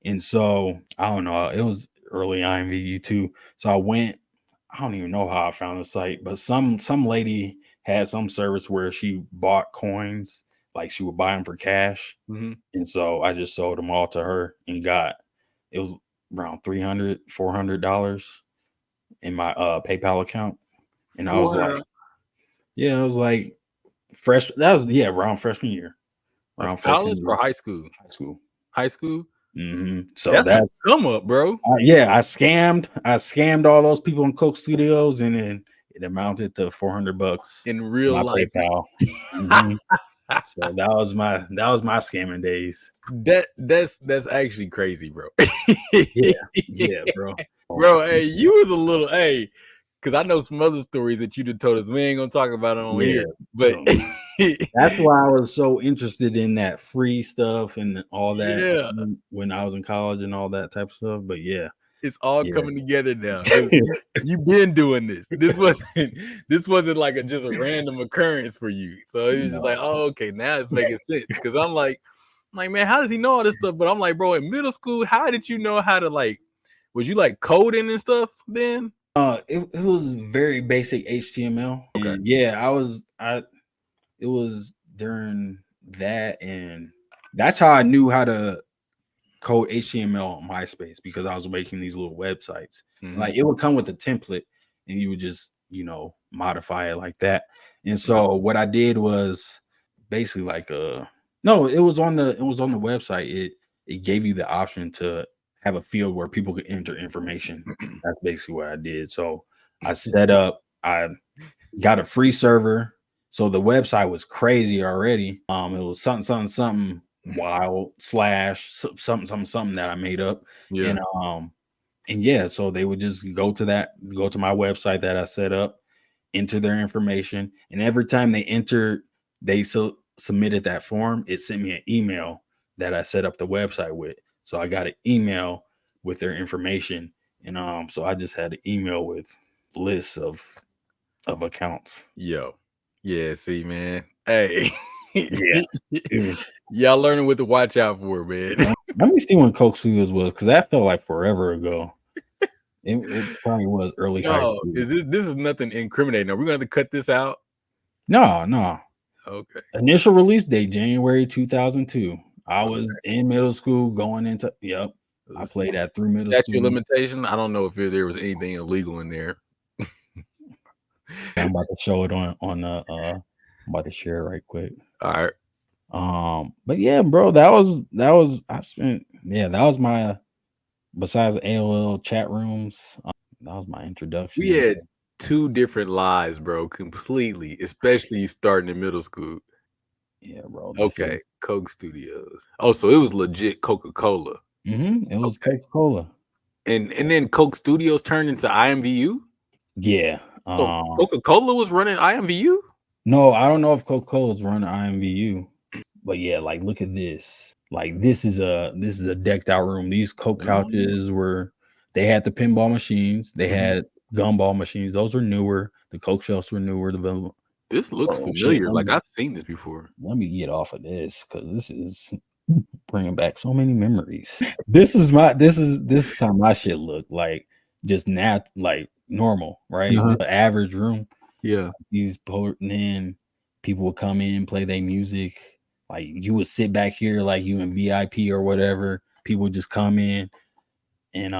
And so I don't know, it was early IMVU too. So I don't even know how I found the site, but some lady had some service where she bought coins, like she would buy them for cash. Mm-hmm. And so I just sold them all to her and it was around $300-$400 in my PayPal account. And I was like, it was like around freshman year. Around college or high school? High school. Mm-hmm. So that's a come up, bro. I scammed all those people in Coke Studios, and then it amounted to $400 in real life. PayPal. Mm-hmm. So that was my scamming days. That's actually crazy, bro. yeah, bro. Bro, hey, you was a little because I know some other stories that you told us. We ain't gonna talk about it on here, but that's why I was so interested in that free stuff and all that when I was in college and all that type of stuff. But it's all coming together now. You've been doing this. This wasn't like just a random occurrence for you. So it's just like, oh, okay, now it's making sense. Because I'm like, man, how does he know all this stuff? But I'm like, bro, in middle school, how did you know how to was you like coding and stuff then? It was very basic HTML. Okay. And it was during that, and that's how I knew how to code HTML on MySpace, because I was making these little websites. Mm-hmm. Like it would come with a template and you would just, modify it like that. And so what I did was basically it was on the website. It gave you the option to have a field where people could enter information. That's basically what I did. So I I got a free server. So the website was crazy already. It was something wild / something that I made up. Yeah. And yeah, so they would just go to my website that I set up, enter their information, and every time they submitted that form, it sent me an email that I set up the website with. So I got an email with their information, and so I just had an email with lists of accounts. Yo. Yeah, see, man. Hey. Yeah. It was, y'all learning what to watch out for, man. let me see when Coke Studios was, because that felt like forever ago. It probably was early high No, school. this is nothing incriminating. Are we gonna have to cut this out? No. Okay. Initial release date, January 2002. I was in middle school going into, yep. I played that through middle Statute school. limitation. I don't know if there was anything illegal in there. I'm about to show it on I'm about to share it right quick. All right. But yeah, bro, that was that was my, besides AOL chat rooms, that was my introduction. We had 2 different lives, bro, completely, especially starting in middle school. Yeah, bro. Okay, Coke Studios. Oh, so it was legit Coca-Cola. It was Coca-Cola. And then Coke Studios turned into IMVU? Yeah. So Coca-Cola was running IMVU? No, I don't know if Coca-Cola was running IMVU. But yeah, like look at this. Like this is a decked out room. These Coke couches they had the pinball machines, they had gumball machines. Those are newer. The Coke shelves were newer. This looks familiar. Like I've seen this before. Let me get off of this because this is bringing back so many memories. This is how my shit looked like, just like normal, right? The average room. Yeah. These in, people would come in, play their music. Like you would sit back here like you in VIP or whatever. People would just come in, and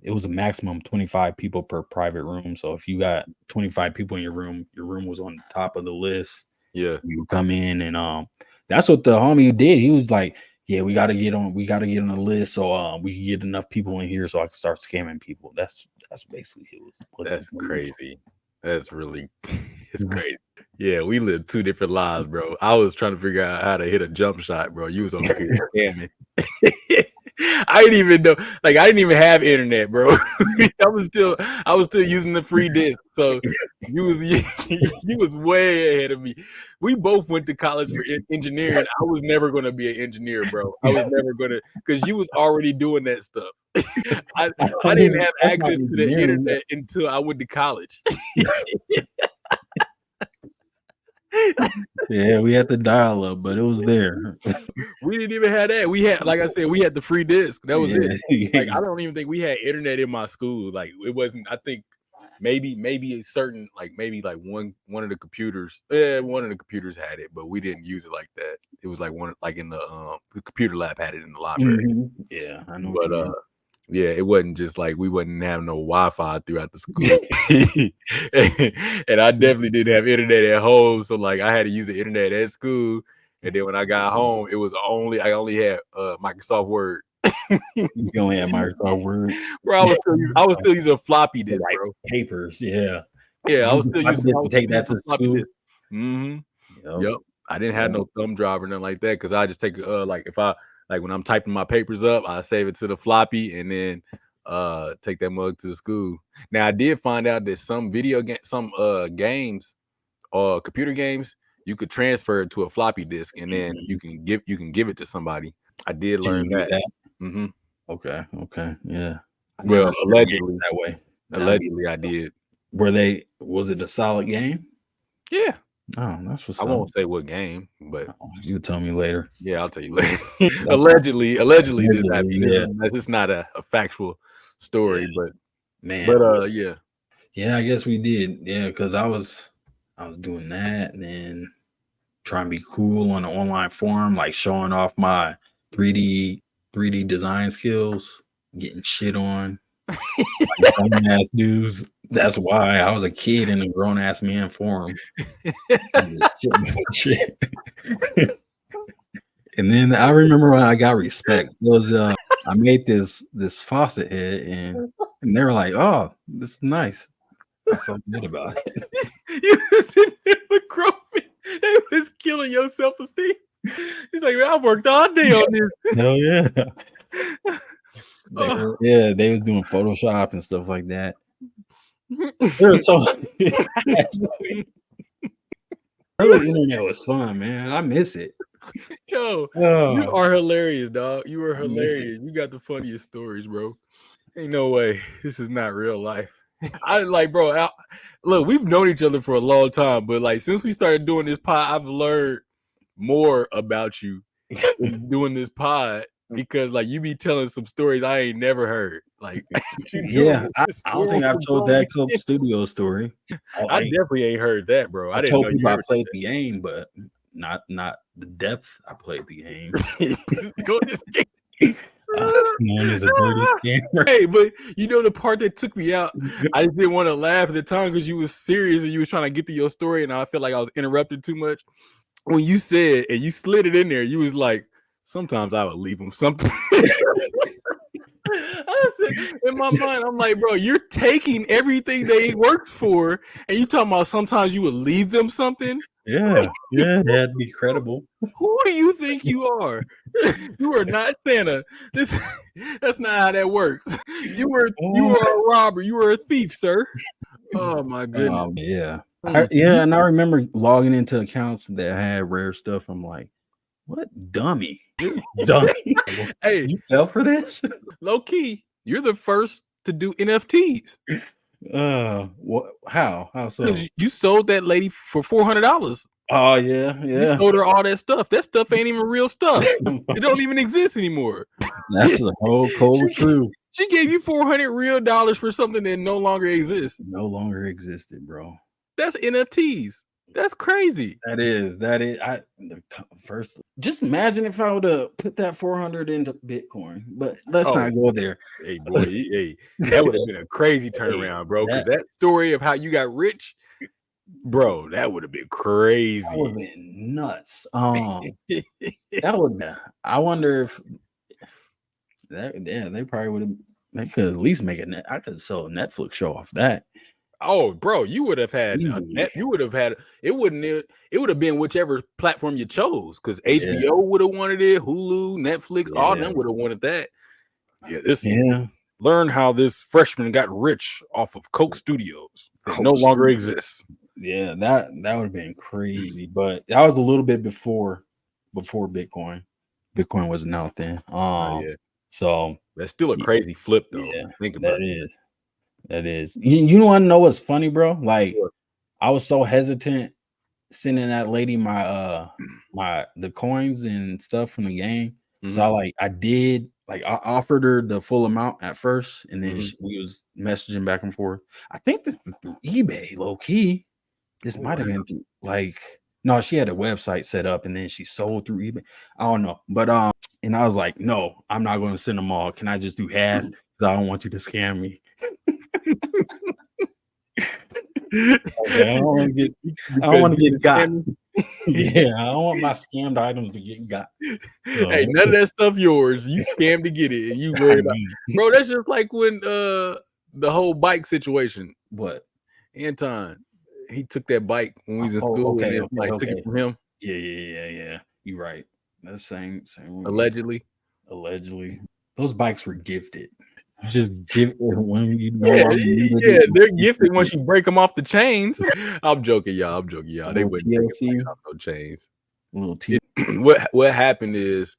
it was a maximum 25 people per private room. So if you got 25 people in your room was on the top of the list. Yeah. You would come in, and that's what the homie did. He was like, yeah, we gotta get on the list so we can get enough people in here so I can start scamming people. That's basically it was. That's crazy. That's really it's crazy. Yeah, we lived 2 different lives, bro. I was trying to figure out how to hit a jump shot, bro. You was on here scamming. I didn't even know, like I didn't even have internet, bro. I was still using the free disc. So you was way ahead of me. We both went to college for engineering. I was never gonna be an engineer, bro. I was never gonna, because you was already doing that stuff. I didn't have access to the internet until I went to college. Yeah, we had the dial up, but it was there. We didn't even have that. We had, like I said, we had the free disc. That was it. Like I don't even think we had internet in my school. Like it wasn't. I think maybe a certain, like maybe like one of the computers. One of the computers had it, but we didn't use it like that. It was like one, like in the computer lab had it in the library. Yeah, I know. But yeah, it wasn't just like we wouldn't have no Wi-Fi throughout the school. And I definitely didn't have internet at home. So like I had to use the internet at school. And then when I got home, I only had Microsoft Word. You only had Microsoft Word. Bro, I was still using a floppy disk, bro. Papers, yeah. Yeah, I was still using take that to school. Yep. I didn't have no thumb drive or nothing like that, because I just take like if I like when I'm typing my papers up, I save it to the floppy and then take that mug to the school. Now I did find out that some games or computer games, you could transfer it to a floppy disk and then you can give it to somebody. I did learn that. Okay, yeah. Well, allegedly that way. Allegedly, I did. Was it a solid game? Yeah. Oh, that's what's I won't say what game, but you'll tell me later. Yeah, I'll tell you later. allegedly, this happened. Yeah. This is not a factual story, but yeah. Yeah, I guess we did. Yeah, because I was doing that and then trying to be cool on an online forum, like showing off my 3D design skills, getting shit on. Like grown-ass dudes. That's why I was a kid in a grown-ass man forum. Shit. And then I remember when I got respect. It was I I made this faucet head, and they were like, "Oh, this is nice." I felt good about it. You was sitting there with Croman. It was killing your self-esteem. He's like, man, I worked all day on this. Hell yeah. Oh. They was doing Photoshop and stuff like that. They were so early internet was fun, man. I miss it. Yo, you are hilarious, dog. You are hilarious. You got the funniest stories, bro. Ain't no way. This is not real life. I like, bro. Look, we've known each other for a long time, but like since we started doing this pod, I've learned more about you doing this pod because like you be telling some stories I ain't never heard. Like, yeah, I don't think I've told that Coke Studios story. I definitely ain't heard that, bro. I told people I played the game, but not the depth I played the game. Go this game. Known as a dirty scammer. Hey, but you know the part that took me out, I just didn't want to laugh at the time because you was serious and you was trying to get to your story, and I felt like I was interrupted too much. When you said and you slid it in there, you was like, sometimes I would leave them something. I said, in my mind, I'm like, bro, you're taking everything they worked for, and you talking about sometimes you would leave them something. Yeah, that'd be credible. Who do you think you are? You are not Santa. That's not how that works. You were a robber. You were a thief, sir. Oh my goodness. Yeah. And I remember logging into accounts that had rare stuff. I'm like, what dummy? Dummy. Hey, you fell for this? Low key, you're the first to do NFTs. What? How so? You sold that lady for $400. Oh yeah. You sold her all that stuff. That stuff ain't even real stuff. It don't even exist anymore. That's the whole cold truth. She gave you $400 real for something that no longer exists. No longer existed, bro. That's NFTs. That's crazy. That is. First, just imagine if I would have put that 400 into Bitcoin. But let's not go there. Hey, boy, that would have been a crazy turnaround, bro. Because that story of how you got rich, bro, that would have been crazy. That would have been nuts. That would. I wonder if they probably would have. They could at least make a I could sell a Netflix show off that. Oh, bro, you would have had you would have had it would have been whichever platform you chose because HBO would have wanted it, Hulu, Netflix, all of them would have wanted that. Learn how this freshman got rich off of Coke Studios that no longer exists. Yeah, that would have been crazy, but that was a little bit before Bitcoin. Bitcoin wasn't out then. So that's still a crazy flip though. Yeah, think about That is. You want to know what's funny, bro? Like, I was so hesitant sending that lady the coins and stuff from the game. Mm-hmm. So I offered her the full amount at first, and then we was messaging back and forth. I think this was through eBay, low key. This might have been through, no, she had a website set up, and then she sold through eBay. I don't know, but and I was like, no, I'm not going to send them all. Can I just do half? Because I don't want you to scam me. Okay, I don't want to get got. Yeah, I don't want my scammed items to get got. So. Hey, none of that stuff yours. You scammed to get it, and you worried about it. Bro, that's just like when the whole bike situation. What? Anton, he took that bike when we was in school. Took it from him. Yeah. You're right. That's same. Allegedly. Those bikes were gifted. You just give it when you they're gifted once you break them off the chains. I'm joking, y'all. They wouldn't break off no chains. What happened is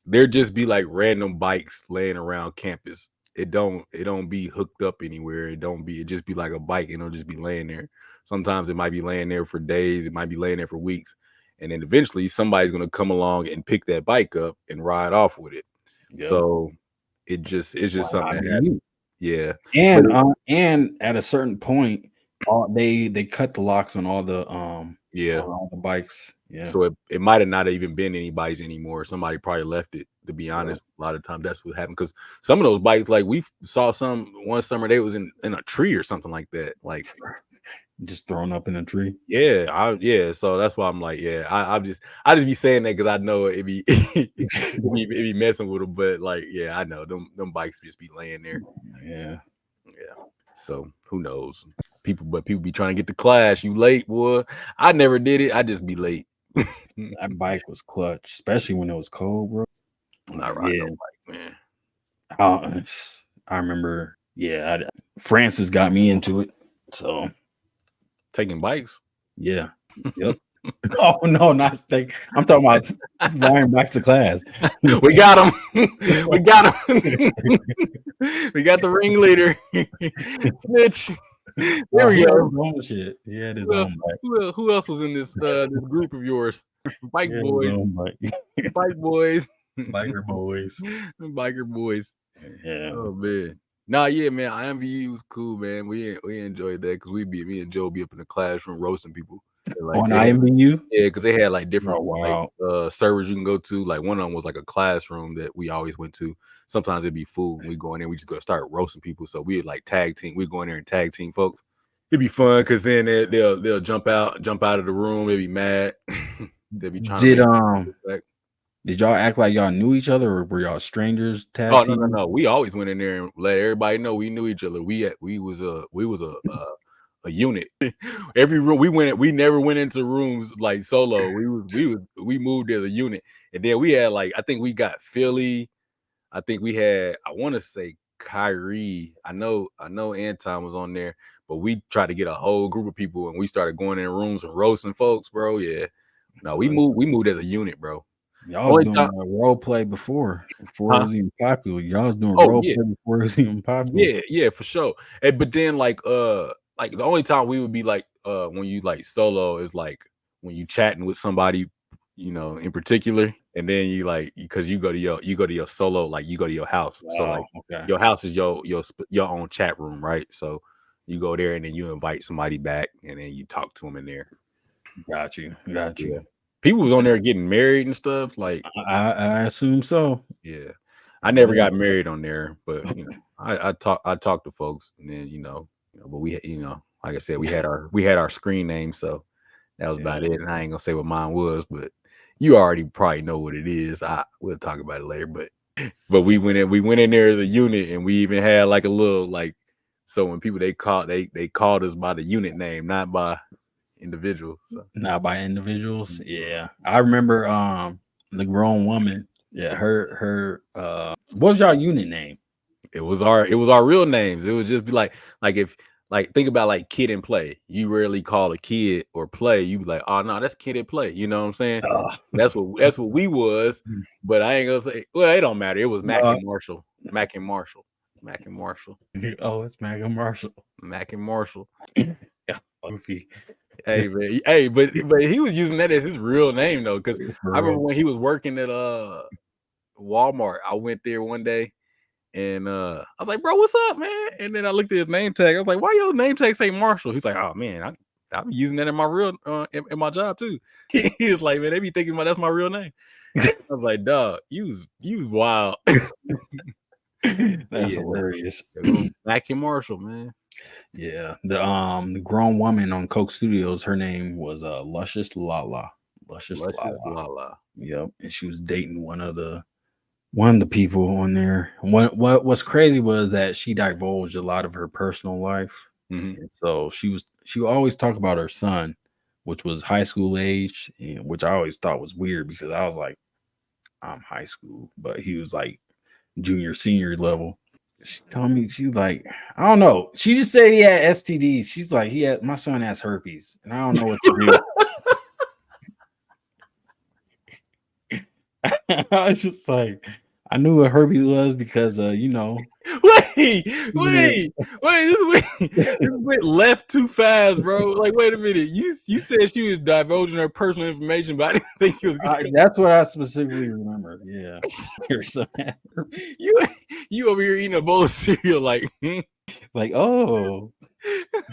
there just be like random bikes laying around campus. It don't be hooked up anywhere. It just be like a bike and it'll just be laying there. Sometimes it might be laying there for days, it might be laying there for weeks. And then eventually somebody's gonna come along and pick that bike up and ride off with it. Yep. So it's just something that happens. Yeah. And at a certain point, they cut the locks on all the all the bikes. Yeah. So it might have not even been anybody's anymore. Somebody probably left it, to be honest. A lot of times that's what happened. Because some of those bikes, like we saw some one summer, they was in a tree or something like that. Like Just thrown up in a tree. Yeah. So that's why I'm like, yeah, I just be saying that because I know it be it be messing with them, but like, yeah, I know them bikes just be laying there. Yeah. So who knows? People be trying to get to class. You late, boy. I never did it. I just be late. That bike was clutch, especially when it was cold, bro. I'm not riding no bike, man. I remember, Francis got me into it. So Taking bikes. Yeah. Yep. Oh no, not steak. I'm talking about riding bikes to class. We got him. We got him. We got the ringleader. Snitch. There we go. Shit. He had his own bike. Who else was in this this group of yours? Bike boys. Bike boys. Biker boys. Biker boys. Yeah. Oh man. Nah, yeah, man. IMVU was cool, man. We enjoyed that because me and Joe be up in the classroom roasting people. Like, on IMVU? Yeah, because they had like different servers you can go to. Like one of them was like a classroom that we always went to. Sometimes it'd be food. We go in there, we just go start roasting people. So we'd like tag team. We go in there and tag team folks. It'd be fun because then they'll jump out of the room. They'll be mad. They'll be trying Did y'all act like y'all knew each other, or were y'all strangers? Oh no. We always went in there and let everybody know we knew each other. We was a unit. Every room we never went into rooms like solo. We moved as a unit, and then we had like I think we got Philly. I think we had I want to say Kyrie. I know Anton was on there, but we tried to get a whole group of people, and we started going in rooms and roasting folks, bro. Yeah, no, we moved as a unit, bro. Y'all was doing role play before it was even popular. Y'all was doing role play before it was even popular. Yeah, for sure. But then like the only time we would be like when you like solo is like when you chatting with somebody, you know, in particular, and then you like because you go to your solo, like you go to your house. So like your house is your own chat room, right? So you go there and then you invite somebody back and then you talk to them in there. Got you. Yeah. People was on there getting married and stuff. Like I assume so. Yeah, I never got married on there, but you know, I talked to folks, and then you know, but we like I said, we had our screen name, so that was about it. And I ain't gonna say what mine was, but you already probably know what it is. We'll talk about it later, but we went in there as a unit, and we even had like a little like so when people they called us by the unit name, not by individuals. So. Not by individuals. Yeah. I remember the grown woman. Yeah, her what was y'all unit name? It was our real names. It would just be like if like think about like kid and play. You rarely call a kid or play. You be like, oh no, that's kid and play. You know what I'm saying? That's what we was. But I ain't gonna say. Well, it don't matter. It was Mac and Marshall. Mac and Marshall. Mac and Marshall. Oh, it's Mac and Marshall. Mac and Marshall. Yeah, goofy. Hey man, but he was using that as his real name though, because I remember when he was working at Walmart. I went there one day. And I was like, bro, what's up, man? And then I looked at his name tag. I was like, why your name tag say Marshall? He's like, oh man, I'm using that in my real in my job too. He was like, man, they be thinking about that's my real name. I was like, dog, you wild. That's hilarious. Mac and Marshall, man. Yeah, the grown woman on Coke Studios, her name was Luscious Lala. Luscious Lala. Yep, and she was dating one of the people on there. What's crazy was that she divulged a lot of her personal life. Mm-hmm. So she would always talk about her son, which was high school age, which I always thought was weird because I was like, I'm high school, but he was like junior, senior level. She told me, she was like, I don't know. She just said he had STDs. She's like, my son has herpes, and I don't know what to do. I was just like, I knew what herpes was because you know. Wait, this went left too fast, bro. Like, wait a minute. You said she was divulging her personal information, but I didn't think it was good. That's what I specifically remember. Yeah. you over here eating a bowl of cereal, like oh.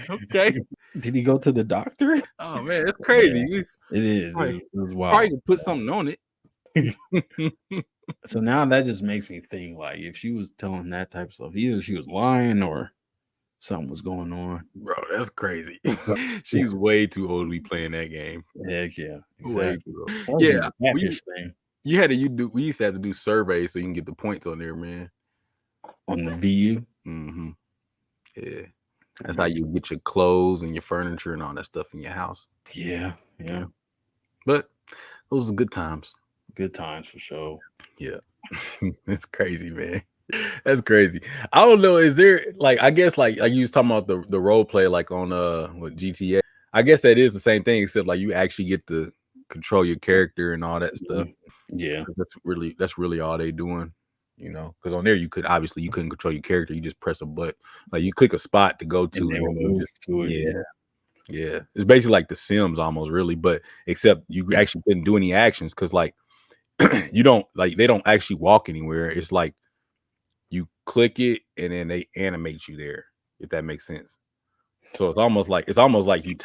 Okay. Did he go to the doctor? Oh man, it's crazy. Yeah, it is. It was wild. Probably could put something on it. So now that just makes me think, like, if she was telling that type of stuff, either she was lying or something was going on. Bro, that's crazy. But, She's way too old to be playing that game. heck yeah, Way exactly. too old. That was Yeah, the catfish thing we used to have to do surveys so you can get the points on there, man. on the VU. Mm-hmm. Yeah. That's how you get your clothes and your furniture and all that stuff in your house. Yeah. But those are good times. Good times for sure. Yeah. It's crazy, man. That's crazy. I don't know. Is there like I guess like you was talking about the role play like on with GTA. I guess that is the same thing, except like you actually get to control your character and all that stuff. Yeah. That's really all they doing, you know. Because on there you couldn't control your character. You just press a button, like you click a spot to go to, And they will move to it. Yeah. It's basically like The Sims almost, really, but except you actually couldn't do any actions because like you don't like they don't actually walk anywhere. It's like you click it and then they animate you there, if that makes sense. So it's almost like it's almost like a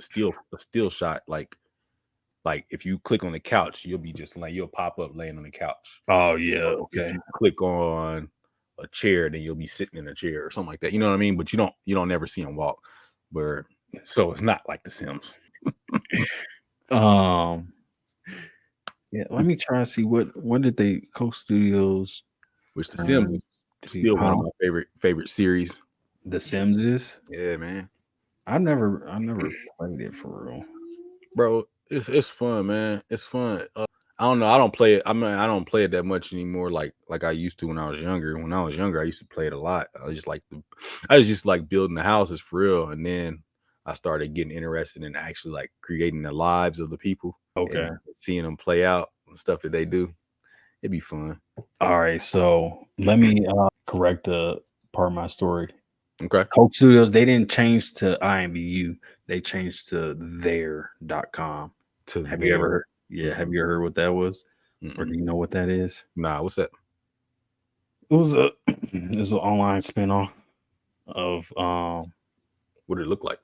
still shot. Like if you click on the couch, you'll pop up laying on the couch. Oh yeah, If you click on a chair, then you'll be sitting in a chair or something like that. You know what I mean? But you don't never see them walk. So it's not like The Sims. Yeah, let me try to see when did they Coke Studios, which The Sims is still one of my favorite series. The Sims is? Yeah, man. I never played it for real. Bro, it's fun, man. It's fun. I don't know. I don't play it. I mean, I don't play it that much anymore, like I used to when I was younger. When I was younger, I used to play it a lot. I was just like building the houses for real, and then I started getting interested in actually like creating the lives of the people. Okay, seeing them play out and stuff that they do. It'd be fun. All right, so let me correct the part of my story. Okay. Coke Studios, they didn't change to IMVU. They changed to their.com. Have you ever heard? Yeah, have you ever heard what that was? Or do you know what that is? Nah, what's that? It was it's an online spinoff of what did it look like?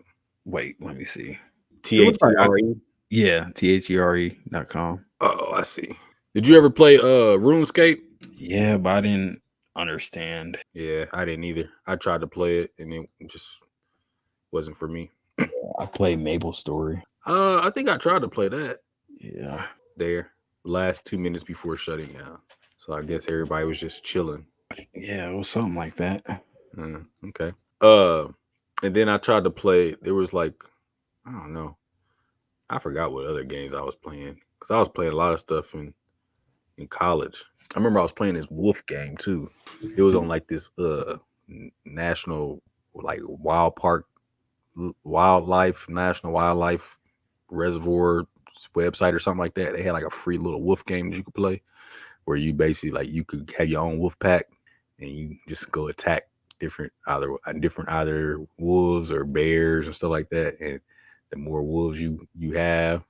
Wait, let me see. THERE? Yeah, THERE.com. Oh, I see. Did you ever play RuneScape? Yeah, but I didn't understand. Yeah, I didn't either. I tried to play it and it just wasn't for me. I played Maple Story. I think I tried to play that. Yeah. There. Last 2 minutes before shutting down. So I guess everybody was just chilling. Yeah, it was something like that. Okay. And then I tried to play. There was like, I don't know. I forgot what other games I was playing because I was playing a lot of stuff in college. I remember I was playing this wolf game too. It was on like this national like national wildlife reservoir website or something like that. They had like a free little wolf game that you could play where you basically like you could have your own wolf pack and you just go attack different either wolves or bears and stuff like that. And the more wolves you have,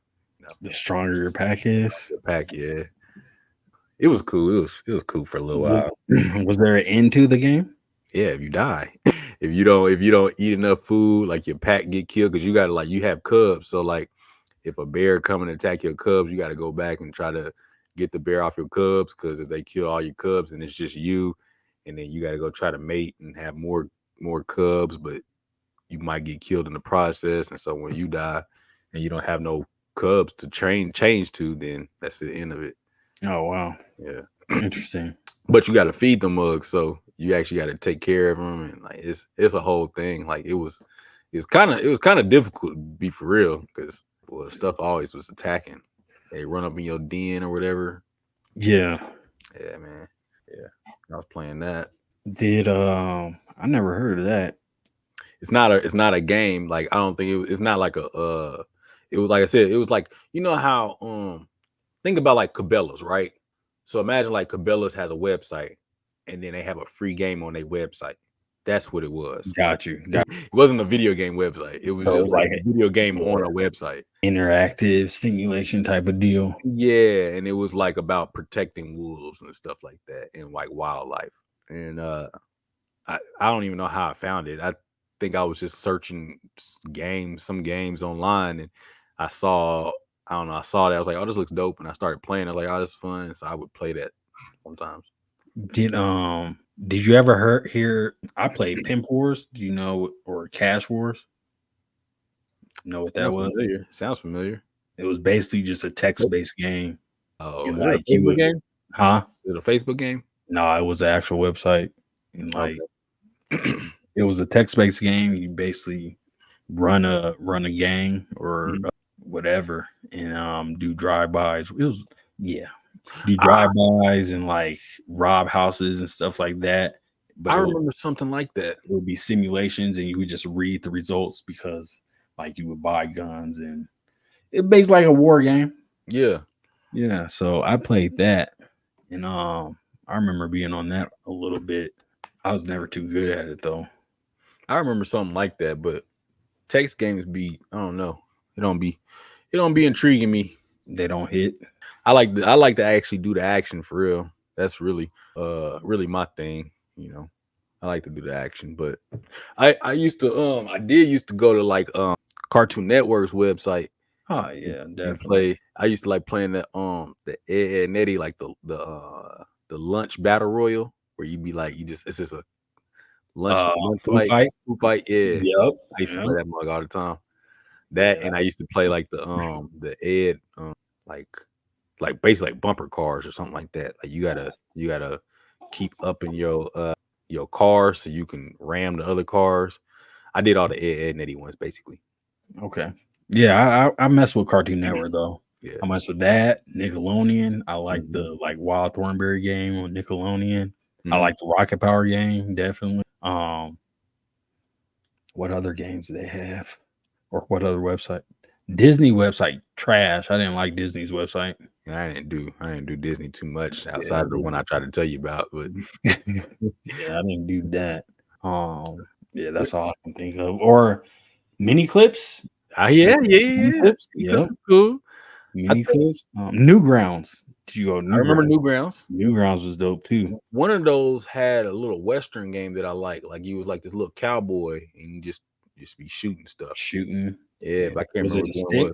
the stronger your pack is. Yeah. It was cool. It was cool for a little while. Was there an end to the game? Yeah, if you die. if you don't eat enough food, like your pack get killed because you have cubs. So like if a bear come and attack your cubs, you gotta go back and try to get the bear off your cubs because if they kill all your cubs and it's just you, and then you gotta go try to mate and have more cubs, but you might get killed in the process. And so when you die and you don't have no cubs to change to, then that's the end of it. Oh wow. Yeah. Interesting. But you got to feed them mugs, so you actually got to take care of them, and like it's a whole thing. Like it was kind of difficult to be for real because stuff always was attacking. They run up in your den or whatever. Yeah. Yeah, man. Yeah, I was playing that. I never heard of that. It's not a game. Like I don't think it's not like a it was like I said, it was like, you know how think about like Cabela's, right? So imagine like Cabela's has a website and then they have a free game on their website. That's what it was. Got you. It wasn't a video game website. It was just like a video game on a website. Interactive simulation type of deal. Yeah, and it was like about protecting wolves and stuff like that and like wildlife. And I don't even know how I found it. I think I was just searching some games online, and I saw that. I was like, oh, this looks dope. And I started playing. I was like, oh, this is fun. And so I would play that sometimes. Did Did you ever hear? I played Pimp Wars. Do you know, or Cash Wars? Know what that was? Sounds familiar. It was basically just a text-based game. Oh, And is it a like you Facebook would, game? huh? Is it a Facebook game? No, it was an actual website. And like Okay. it was a text-based game. You basically run a gang or whatever, and do drive-bys. It was do drive-bys and like rob houses and stuff like that. But I remember something like that. It would be simulations, and you would just read the results because like you would buy guns, and it based like a war game. Yeah. Yeah. So I played that, and I remember being on that a little bit. I was never too good at it though. I remember something like that, but text games I don't know. It don't be intriguing me. They don't hit. I like to actually do the action for real. That's really my thing, you know. I like to do the action, but I did used to go to like Cartoon Network's website. Oh yeah, definitely. And play. I used to like playing the Ed and Eddie, like the lunch battle royal, where you be like it's just a lunch food fight. Food fight, yeah. Yep. I used to play that mug all the time. That and I used to play like the Ed like basically like bumper cars or something like that. Like you gotta keep up in your car so you can ram the other cars. I did all the Ed and Eddie ones basically. Okay. Yeah, I mess with Cartoon Network though. Yeah. I mess with that. Nickelodeon. I like the Wild Thornberry game on Nickelodeon. I like the Rocket Power game, definitely. What other games do they have? Or what other website? Disney website trash. I didn't like Disney's website. I didn't do Disney too much outside of the one I tried to tell you about, but yeah, I didn't do that. Yeah, that's all I can think of. Or mini clips. Yeah. Clips. Yeah, cool. Mini clips. Newgrounds. Did you go? I remember Newgrounds. Newgrounds was dope too. One of those had a little Western game that I like. Like you was like this little cowboy, and you just be shooting stuff. Yeah, but I can't remember. Was it a stick?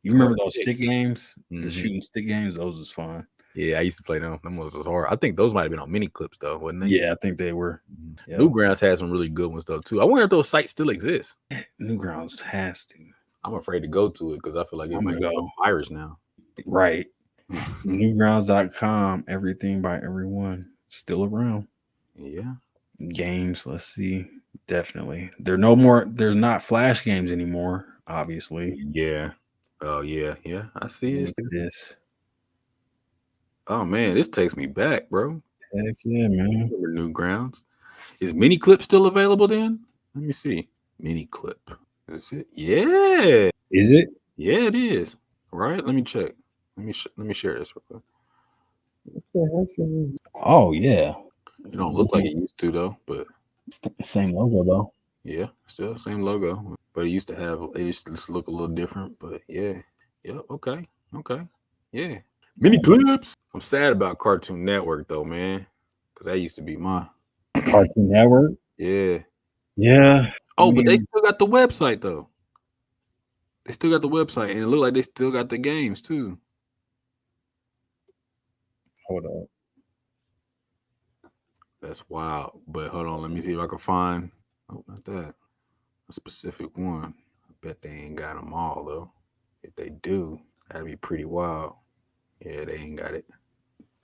You remember those stick games? The shooting stick games. Those was fun. Yeah, I used to play them. Them was hard. I think those might have been on mini clips though, wasn't they? Yeah, I think they were. Yep. Newgrounds had some really good ones though too. I wonder if those sites still exist. Newgrounds has to. I'm afraid to go to it because I feel like it might go virus now. Right. Newgrounds.com. Everything by everyone. Still around. Yeah. Games. Let's see. Definitely. There's not Flash games anymore. Obviously. Yeah. Oh yeah. I see it. Look at this. Oh man, this takes me back, bro. Heck yeah, man. Newgrounds. Is mini clip still available then? Let me see. Mini clip. Is it? Yeah. Is it? Yeah, it is. Right. Let me check. Let me share this real quick. What the heck is this? Oh yeah. It don't look like it used to though, but it's the same logo though. Yeah, still the same logo, but it used to look a little different. But yeah, okay, yeah. Mini clips. I'm sad about Cartoon Network though, man, because that used to be my Cartoon Network. Yeah. Oh, but they still got the website though. They still got the website, and it looked like they still got the games too. Hold on. That's wild. But hold on, let me see if I can find. Oh, not that. A specific one. I bet they ain't got them all though. If they do, that'd be pretty wild. Yeah, they ain't got it.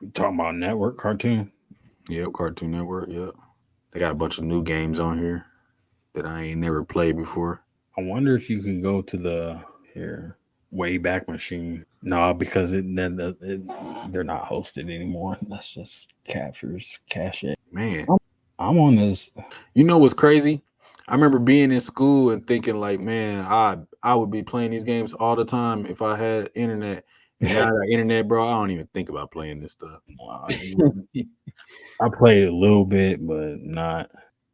You talking about network cartoon? Yep, Cartoon Network. Yep. They got a bunch of new games on here that I ain't never played before. I wonder if you can go to the Wayback Machine. No, because they're not hosted anymore. That's just captures cache. Man, I'm on this. You know what's crazy? I remember being in school and thinking like, man, I would be playing these games all the time if I had internet. And now I got internet, bro. I don't even think about playing this stuff. I played a little bit, but not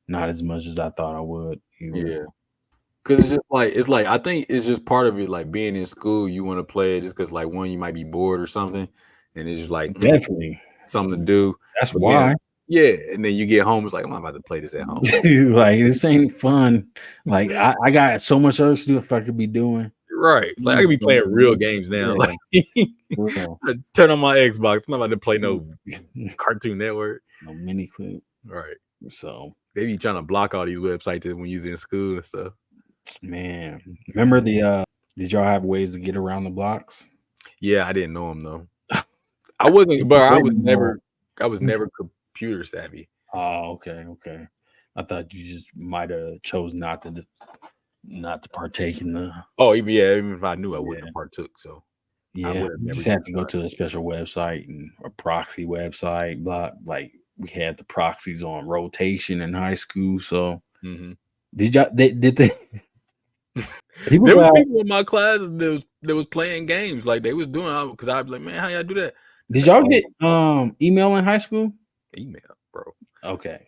as much as I thought I would. Yeah. Cause it's like I think it's just part of it, like being in school, you want to play it just because like one, you might be bored or something, and it's just like definitely something to do. That's why. Yeah, and then you get home, it's like I'm about to play this at home. Like this ain't fun. Like I got so much other stuff I could be doing. Right. It's like I could be playing real games now. Like Real. I turn on my Xbox. I'm not about to play no Cartoon Network. No mini clip. Right. So They be trying to block all these websites when you're in school and stuff. man, remember the did y'all have ways to get around the blocks? Yeah, I didn't know them though. I wasn't, but I was never computer savvy. Oh, okay. I thought you just might have chose not to partake in the. Oh, even if I knew, I wouldn't have partook. So yeah, you just have to go to a special website and a proxy website. But like we had the proxies on rotation in high school. So did y'all? Did they? There were people in my class that was playing games like they was doing because I'd be like, man, how y'all do that? Did y'all get email in high school? Email, bro. Okay.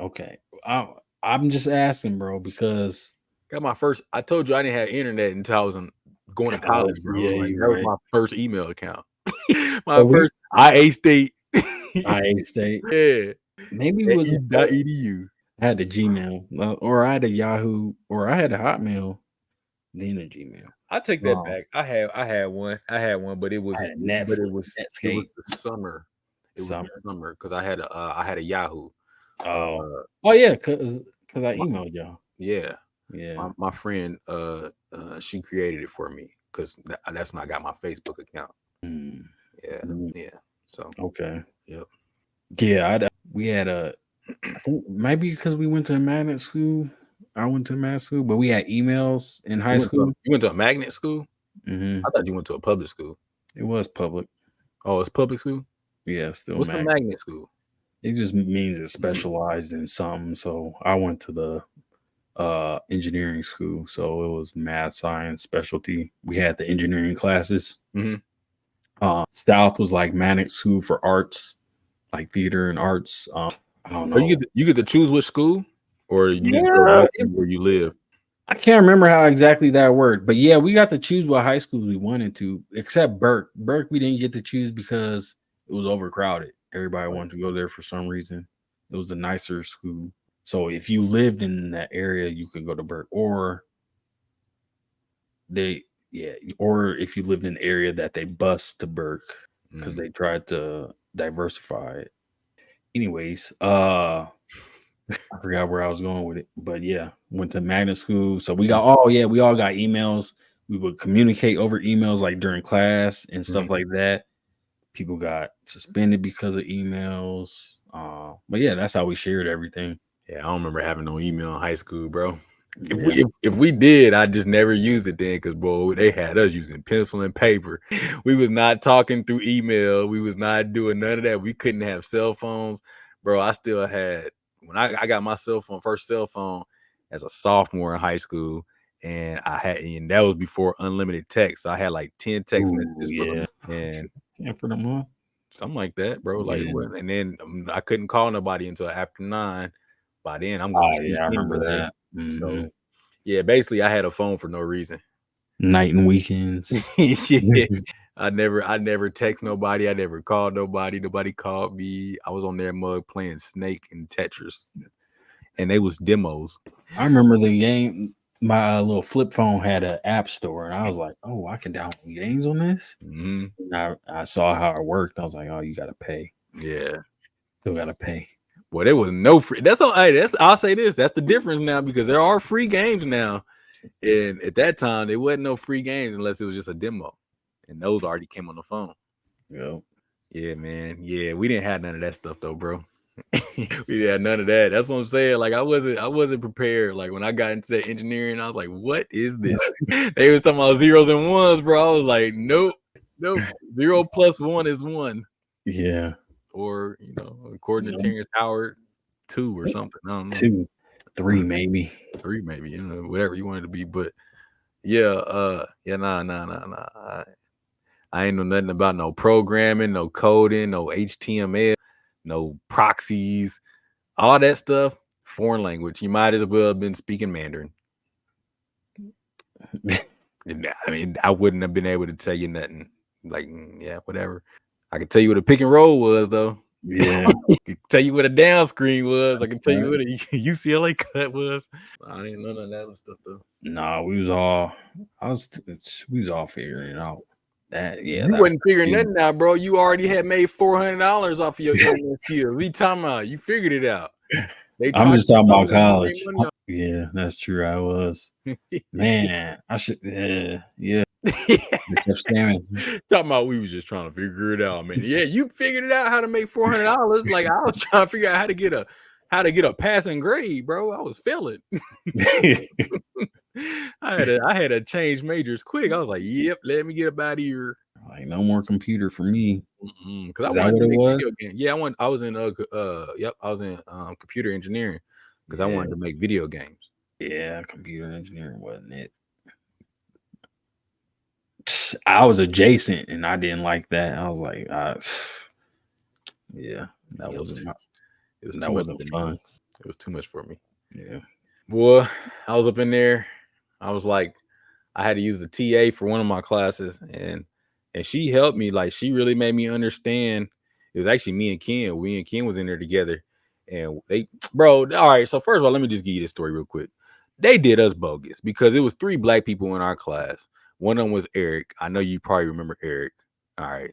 I'm just asking, bro, because got my first. I told you I didn't have internet until I was going to college, bro. Yeah, like, that was my first email account. My first IA State. IA State. Yeah. Maybe it was .edu. I had a Gmail, or I had a Yahoo, or I had a Hotmail, then a Gmail. I take that back. I had one, but it was the summer. It was the summer because I had a Yahoo. Oh yeah, because I emailed y'all. Yeah. My friend, she created it for me because that's when I got my Facebook account. Yeah. So okay. Yep. Yeah, we had I think maybe because we went to a magnet school. I went to a magnet school, but we had emails in high school. You went to a magnet school? I thought you went to a public school. It was public. Oh, it's public school? Yeah, still. What's a magnet school? It just means it's specialized in something. So I went to the engineering school. So it was math, science, specialty. We had the engineering classes. South was like magnet school for arts, like theater and arts. I don't know. You get to choose which school, or you just go where you live. I can't remember how exactly that worked, but yeah, we got to choose what high schools we wanted to, except Burke. Burke, we didn't get to choose because it was overcrowded. Everybody wanted to go there for some reason. It was a nicer school. So if you lived in that area, you could go to Burke, or if you lived in an area that they bused to Burke because they tried to diversify it. Anyways, I forgot where I was going with it, but yeah, went to magnet school. So we all got emails. We would communicate over emails like during class and stuff like that. People got suspended because of emails. But yeah, that's how we shared everything. Yeah, I don't remember having no email in high school, bro. If we did, I just never used it then because bro, they had us using pencil and paper. We was not talking through email. We was not doing none of that. We couldn't have cell phones, bro. I still had when I got my first cell phone as a sophomore in high school, and that was before unlimited text. So I had like 10 text messages for the month, something like that, bro. Like, and then I couldn't call nobody until after 9. By then, I'm going. I remember that. So, yeah, basically, I had a phone for no reason. Night and weekends. I never text nobody. I never called nobody. Nobody called me. I was on their mug playing Snake and Tetris, and they was demos. I remember the game. My little flip phone had an app store, and I was like, "Oh, I can download games on this." And I saw how it worked. I was like, "Oh, you got to pay." Yeah, still got to pay. Well, there was no free. That's all. I'll say this. That's the difference now because there are free games now, and at that time there wasn't no free games unless it was just a demo, and those already came on the phone. Yeah, man. Yeah, we didn't have none of that stuff though, bro. We didn't have none of that. That's what I'm saying. Like I wasn't prepared. Like when I got into that engineering, I was like, "What is this?" They was talking about zeros and ones, bro. I was like, "Nope. 0 plus 1 is 1." Yeah. Or according to Terrence Howard, 2 or something. I don't know. 2, 3 maybe. 3 maybe. Whatever you want it to be. But yeah, nah. I ain't know nothing about no programming, no coding, no HTML, no proxies, all that stuff. Foreign language. You might as well have been speaking Mandarin. I mean, I wouldn't have been able to tell you nothing. Like, yeah, whatever. I could tell you what a pick and roll was, though. Yeah. I can tell you what a down screen was. I can tell you what a UCLA cut was. I didn't know none of that other stuff though. Nah, we was all figuring it out. You wasn't figuring nothing out, bro. You already had made $400 off of your internet skills. We talking about you figured it out. I'm just talking about college. Yeah, that's true. I was. Man, I should. Yeah. Talking about we was just trying to figure it out, man. Yeah, you figured it out how to make $400. Like I was trying to figure out how to get a passing grade, bro. I was failing. I had to change majors quick. I was like, "Yep, let me get up out of here." Like no more computer for me. Because I wanted to make video games. Yeah, I was in computer engineering because I wanted to make video games. Yeah, computer engineering wasn't it. I was adjacent and I didn't like that. I was like, yeah, that wasn't fun. It was too much for me. Yeah. Boy, I was up in there. I was like, I had to use the TA for one of my classes, and she helped me. Like, she really made me understand. It was actually me and Ken. We and Ken was in there together, and all right. So first of all, let me just give you this story real quick. They did us bogus because it was 3 black people in our class. One of them was Eric. I know you probably remember Eric. All right.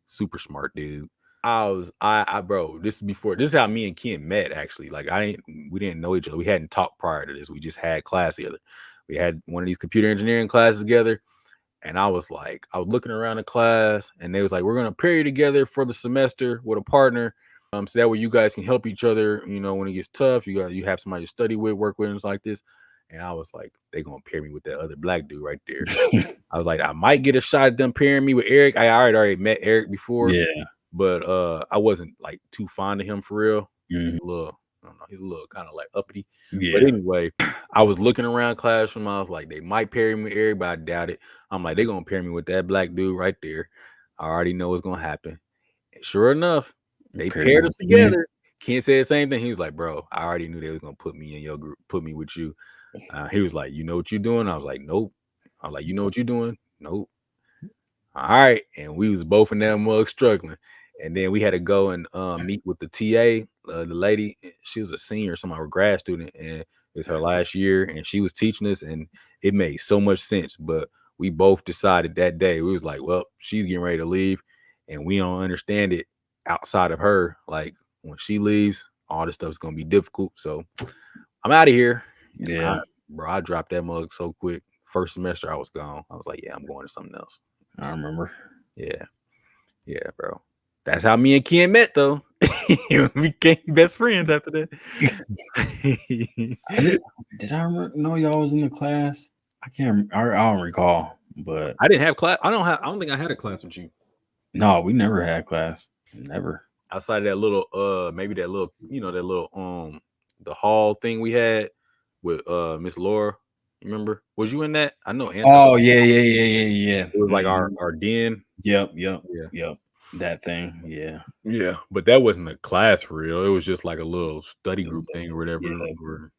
Super smart dude. Bro, this is how me and Ken met, actually. Like, we didn't know each other. We hadn't talked prior to this. We just had class together. We had one of these computer engineering classes together. And I was looking around the class, and they was like, we're going to pair you together for the semester with a partner. So that way you guys can help each other, when it gets tough. You have somebody to study with, work with, and it's like this. And I was like, they gonna pair me with that other black dude right there. I was like, I might get a shot at them pairing me with Eric. I already met Eric before. Yeah. But I wasn't like too fond of him for real. He's a little kind of like uppity. Yeah. But anyway, I was looking around classroom. I was like, they might pair me with Eric, but I doubt it. I'm like, they're gonna pair me with that black dude right there. I already know what's gonna happen. And sure enough, they paired us together. Ken said the same thing. He was like, bro, I already knew they was gonna put me in your group, put me with you. He was like, you know what you're doing? I was like, nope. I was like, you know what you're doing? Nope. All right. And we was both in that mug struggling. And then we had to go and meet with the TA, the lady. She was a senior, a grad student, and it was her last year. And she was teaching us, and it made so much sense. But we both decided that day, we was like, well, she's getting ready to leave, and we don't understand it outside of her. Like, when she leaves, all this stuff is going to be difficult. So I'm out of here. Yeah. I dropped that mug so quick. First semester, I was gone. I was like, yeah, I'm going to something else. I remember. Yeah. Yeah, bro. That's how me and Ken met, though. We became best friends after that. Did I know y'all was in the class? I don't recall, but I didn't have class. I don't think I had a class with you. No, we never had class. Never. Outside of that little, maybe that little, the hall thing we had with Miss Laura. Remember? Was you in that? I know. Oh yeah. It was like our den. Yep. That thing. Yeah. Yeah, but that wasn't a class for real. It was just like a little study group thing or whatever.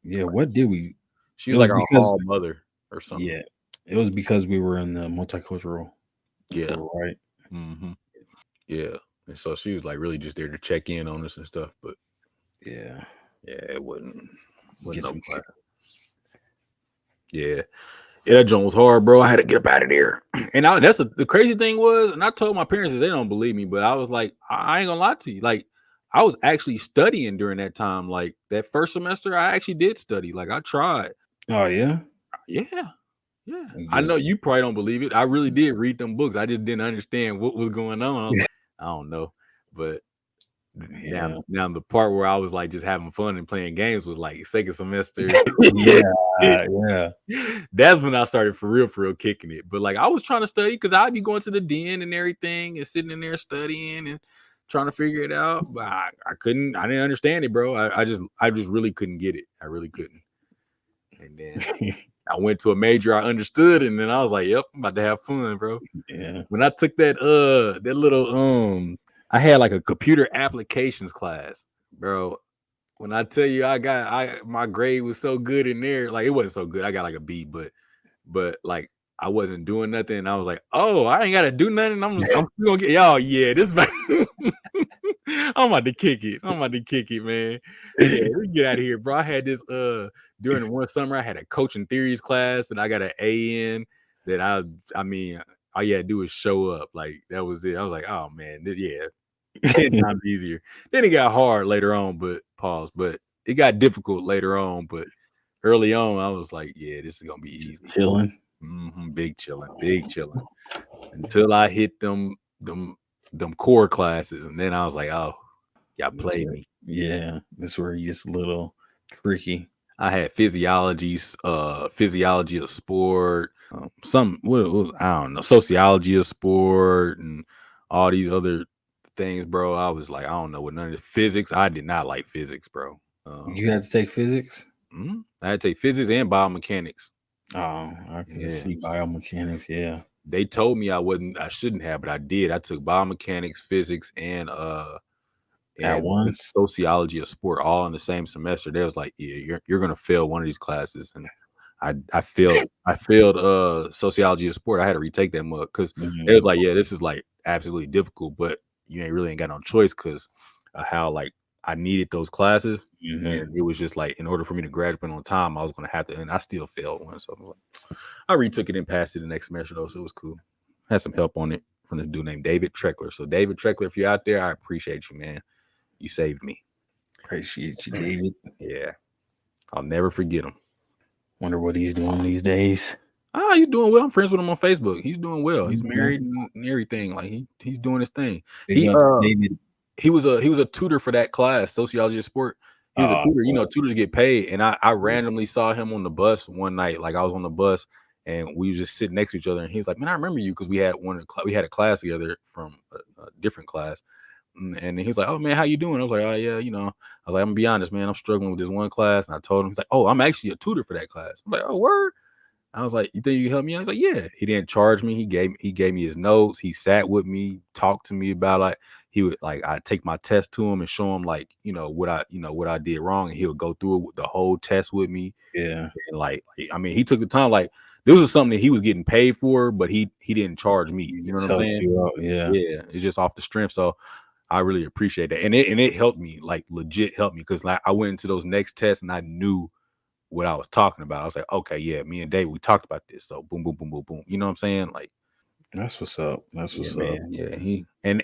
Yeah. What did we? She was like our hall mother or something. Yeah. It was because we were in the multicultural. Yeah. Right. Mm-hmm. Yeah. And so she was like really just there to check in on us and stuff. But yeah, it wasn't no class. Yeah, that joint was hard, bro. I had to get up out of there. And that's the crazy thing was, and I told my parents that they don't believe me, but I was like, I ain't gonna lie to you. Like, I was actually studying during that time. Like, that first semester, I actually did study. Like, I tried. Oh, yeah? Yeah. I know you probably don't believe it. I really did read them books. I just didn't understand what was going on. I was like, I don't know. But now the part where I was like just having fun and playing games was like second semester. Yeah. That's when I started for real kicking it. But like, I was trying to study because I'd be going to the den and everything and sitting in there studying and trying to figure it out. But I couldn't. I didn't understand it, bro. I just really couldn't get it. I really couldn't. And then I went to a major I understood, and then I was like, "Yep, I'm about to have fun, bro." Yeah. When I took that little I had like a computer applications class, bro. When I tell you my grade was so good in there, like it wasn't so good. I got like a B, but like I wasn't doing nothing. And I was like, oh, I ain't gotta do nothing. I'm gonna get y'all. Yeah, this I'm about to kick it. I'm about to kick it, man. Yeah, we get out of here, bro. I had this during one summer, I had a coaching theories class and I got an A in that I mean, all you had to do is show up. Like that was it. I was like, oh man, yeah, 10 times easier. Then it got hard later on, but it got difficult later on. But early on, I was like, yeah, this is gonna be easy. Chilling. Big chilling. Until I hit them core classes, and then I was like, oh, y'all played me. Yeah, that's where it gets a little tricky. I had physiology of sport, I don't know, sociology of sport, and all these other things, bro. I was like, I don't know what none of the physics. I did not like physics, bro. You had to take physics? I had to take physics and biomechanics. Oh, I can see biomechanics. Yeah, they told me I shouldn't have, but I did. I took biomechanics, physics, and at once sociology of sport all in the same semester. They was like, yeah, you're gonna fail one of these classes, and I failed sociology of sport. I had to retake that mug because it was like, yeah, this is like absolutely difficult, but you ain't got no choice because how like I needed those classes, and it was just like in order for me to graduate on time, I was gonna have to, and I still failed one. So I retook it and passed it the next semester though, so it was cool. Had some help on it from the dude named David Treckler. So David Treckler, if you're out there, I appreciate you, man. You saved me. Appreciate you, David. Yeah, I'll never forget him. Wonder what he's doing these days. He's doing well. I'm friends with him on Facebook. He's doing well. He's married and everything. Like he's doing his thing. He was a tutor for that class, sociology of sport. He was a tutor. You know, tutors get paid. And I randomly saw him on the bus one night. Like I was on the bus and we was just sitting next to each other. And he was like, "Man, I remember you because we had a class together from a different class." And he's like, "Oh man, how you doing?" I was like, "Oh yeah, you know." I was like, "I'm gonna be honest, man. I'm struggling with this one class." And I told him, he's like, "Oh, I'm actually a tutor for that class." I'm like, "Oh, word." I was like, "You think you can help me?" I was like, "Yeah." He didn't charge me. He gave me his notes. He sat with me, talked to me about like he would like I'd take my test to him and show him like what I did wrong, and he would go through it with the whole test with me. Yeah, and like I mean, he took the time. Like this was something that he was getting paid for, but he didn't charge me. You know what I'm saying? Yeah, it's just off the strength. So I really appreciate that, and it helped me, like legit helped me, because like I went into those next tests and I knew what I was talking about. I was like, okay, yeah, me and Dave, we talked about this. So boom, boom, boom, boom, boom. You know what I'm saying? Like that's what's up. That's what's up. Yeah, he and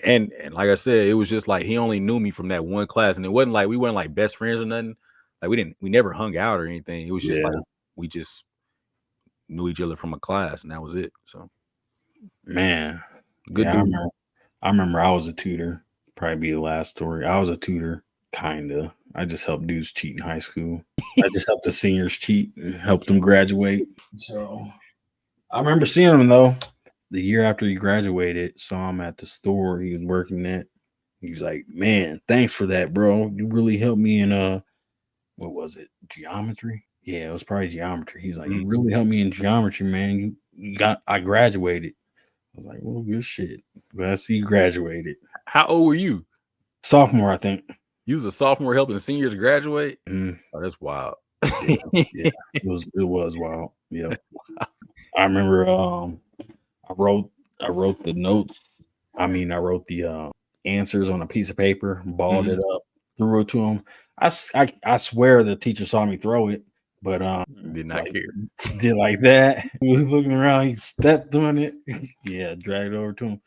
like I said, it was just like he only knew me from that one class, and it wasn't like we weren't like best friends or nothing. Like we never hung out or anything. It was just like we just knew each other from a class, and that was it. So, man, good. Yeah, I remember I was a tutor. Probably be the last story. I was a tutor, kinda. I just helped dudes cheat in high school. I just helped the seniors cheat and helped them graduate. So I remember seeing him though. The year after he graduated, saw him at the store he was working at. He was like, "Man, thanks for that, bro. You really helped me in what was it? Geometry? Yeah, it was probably geometry." He was like, "You really helped me in geometry, man. I graduated." I was like, "Well, good shit. Glad to see you graduated." How old were you? Sophomore, I think. You was a sophomore helping seniors graduate? Oh, that's wild. Yeah, it was wild. Yeah. I remember I wrote the notes. I mean, I wrote the answers on a piece of paper, balled it up, threw it to him. I swear the teacher saw me throw it, but did not care. Did like that. He was looking around, he stepped on it. Yeah, dragged it over to him.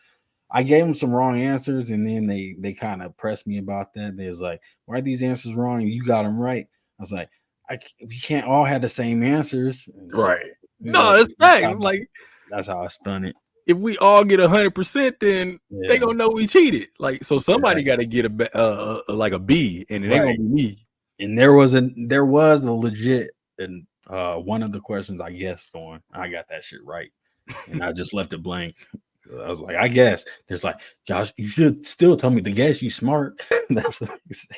I gave him some wrong answers, and then they kind of pressed me about that. They was like, "Why are these answers wrong? You got them right." I was like, "We can't all have the same answers." So, right. No, that's facts. Like that's how I spun it. If we all get 100%, then they gonna know we cheated. Like, so somebody got to get like a B, and it ain't gonna be me. And there was a legit and one of the questions I guessed on, I got that shit right, and I just left it blank. I was like, I guess. There's like, Josh, you should still tell me the guess. You smart. That's what he said.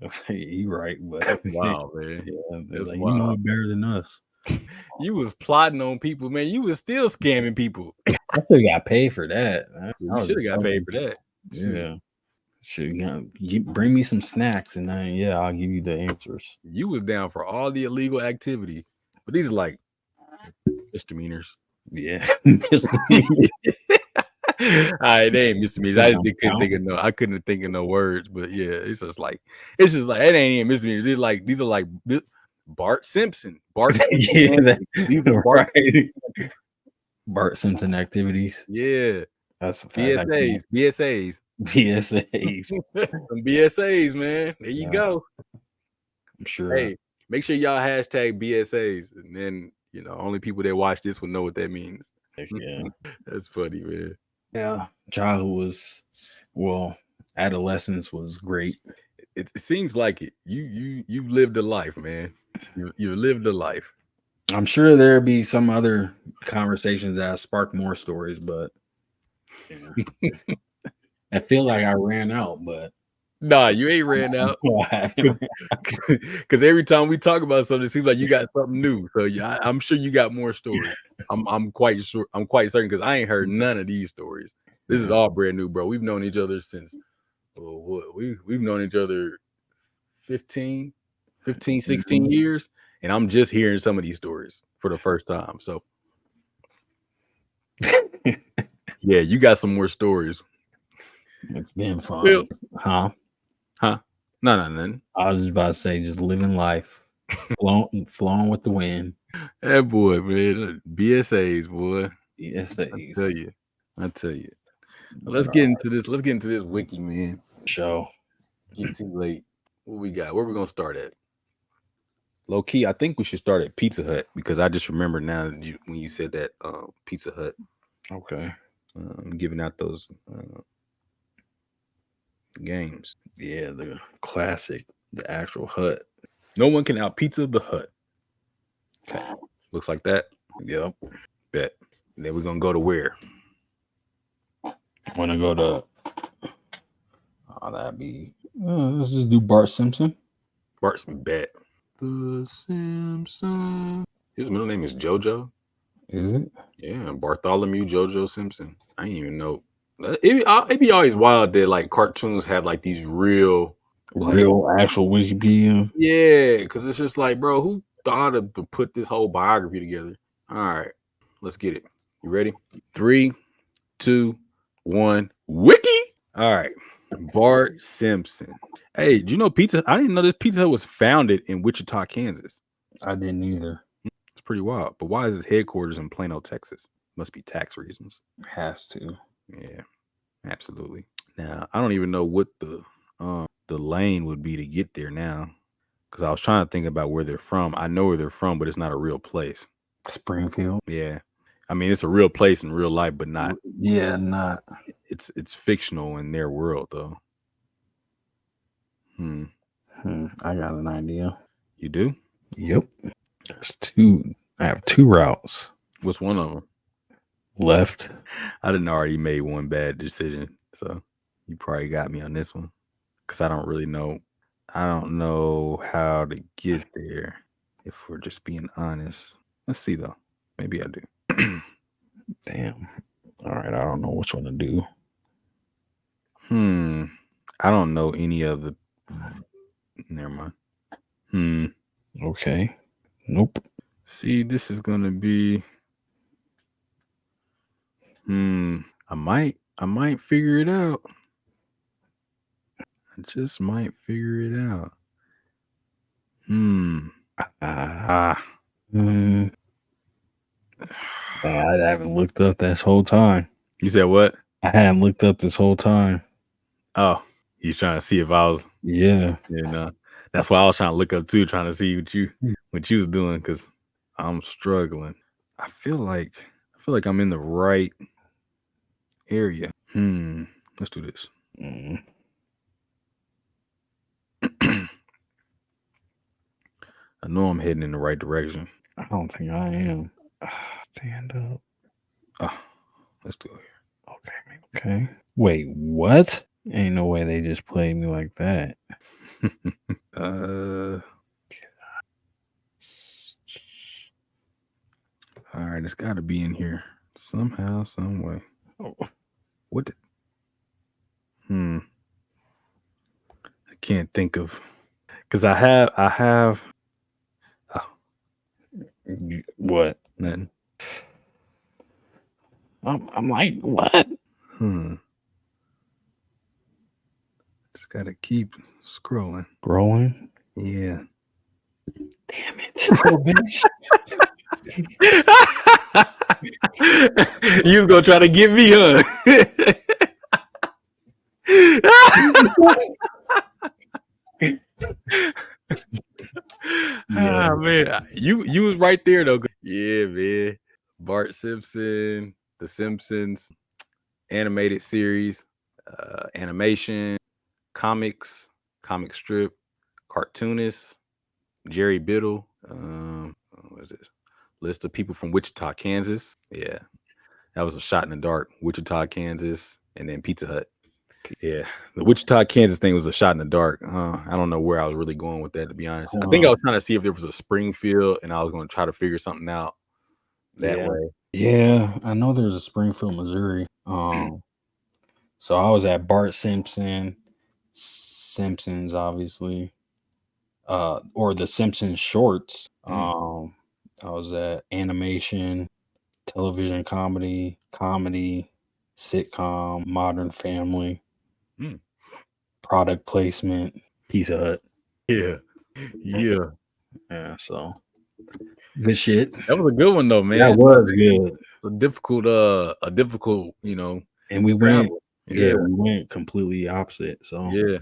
I was like, you right, but wow, man. Yeah, that's like, you know it better than us. You was plotting on people, man. You was still scamming people. I still got paid for that. You should have got paid for that. Yeah. Bring me some snacks, and then I'll give you the answers. You was down for all the illegal activity, but these are like misdemeanors. Yeah. right, they ain't misdemeanors. I just I couldn't think of no words, but yeah, it's just like it ain't even misdemeanors. It's like these are like Bart Simpson. Yeah, These are Bart. right. Bart Simpson activities. Yeah. That's a fact. BSAs. BSAs. Some BSAs, man. There you go. I'm sure. Hey, make sure y'all hashtag BSAs, and then only people that watch this will know what that means. Yeah. That's funny, man. Yeah. Childhood adolescence was great. It seems like it. You lived a life, man. You lived a life. I'm sure there'll be some other conversations that spark more stories, but I feel like I ran out, but nah, you ain't ran out. Because every time we talk about something, it seems like you got something new. So yeah, I'm sure you got more stories. I'm quite sure. I'm quite certain because I ain't heard none of these stories. This is all brand new, bro. We've known each other since we've known each other 15, 16 years, and I'm just hearing some of these stories for the first time. So yeah, you got some more stories. It's been fun. Huh? No, nothing. I was just about to say, just living life, flowing with the wind. That boy, man, BSAs, boy. BSAs. I tell you. Let's get into this. Let's get into this wiki, man. Show. Get too late. What we got? Where we gonna start at? Low key, I think we should start at Pizza Hut because I just remember now that when you said that Pizza Hut. Okay. Giving out those games. Yeah, the classic, the actual Hut. No one can out pizza the Hut. Okay. Looks like that. Yep. Bet. And then we're gonna go to where? Wanna go to that'd be let's just do Bart Simpson. Bart's bet. The Simpson. His middle name is JoJo. Is it? Yeah, Bartholomew JoJo Simpson. I didn't even know. It be always wild that like cartoons have like these real actual Wikipedia. Yeah, because it's just like, bro, who thought of to put this whole biography together? All right, let's get it. You ready? 3, 2, 1. Wiki. All right, Bart Simpson. Hey, do you know Pizza? I didn't know this Pizza Hut was founded in Wichita, Kansas. I didn't either. It's pretty wild. But why is its headquarters in Plano, Texas? Must be tax reasons. Has to. Yeah, absolutely. Now I don't even know what the lane would be to get there now, because I was trying to think about where they're from. I know where they're from, but it's not a real place. Springfield. Yeah, I mean it's a real place in real life, but not. Yeah, not. It's fictional in their world though. I got an idea. You do? Yep. There's two. I have 2 routes. What's one of them? Left. I didn't already made one bad decision, so you probably got me on this one because I don't really know. I don't know how to get there. If we're just being honest, let's see though. Maybe I do. Damn. All right, I don't know which one to do. I don't know any of the. Never mind. Okay. Nope. See, this is gonna be. I might figure it out. I just might figure it out. I haven't looked up this whole time. You said what? I hadn't looked up this whole time. Oh, you trying to see if I was? Yeah. That's why I was trying to look up too, trying to see what you was doing, because I'm struggling. I feel like I'm in the right area. Let's do this. I know I'm heading in the right direction. I don't think I am. Stand up. Let's do it here. Okay. Wait, what? Ain't no way they just played me like that. All right, it's got to be in here somehow, some way. What? I can't think of, because I have. What? Nothing. I'm like, what? Just gotta keep scrolling. Growing. Yeah. Damn it. Oh, bitch. You was gonna try to get me, huh? Yeah. Man, you was right there though. Yeah, man. Bart Simpson, The Simpsons, animated series, animation, comics, comic strip, cartoonist, Jerry Biddle. What is this? List of people from Wichita, Kansas. Yeah, that was a shot in the dark. Wichita, Kansas, and then Pizza Hut. Yeah, the Wichita, Kansas thing was a shot in the dark. I don't know where I was really going with that, to be honest. I think I was trying to see if there was a Springfield, and I was going to try to figure something out that way. Yeah, I know there's a Springfield, Missouri. So I was at Bart Simpson, Simpsons, obviously, or the Simpsons shorts. I was at animation, television comedy, sitcom, Modern Family, product placement, Pizza Hut. Yeah. Yeah, so good shit. That was a good one though, man. That was good. A difficult, And we went, we went completely opposite. So yeah,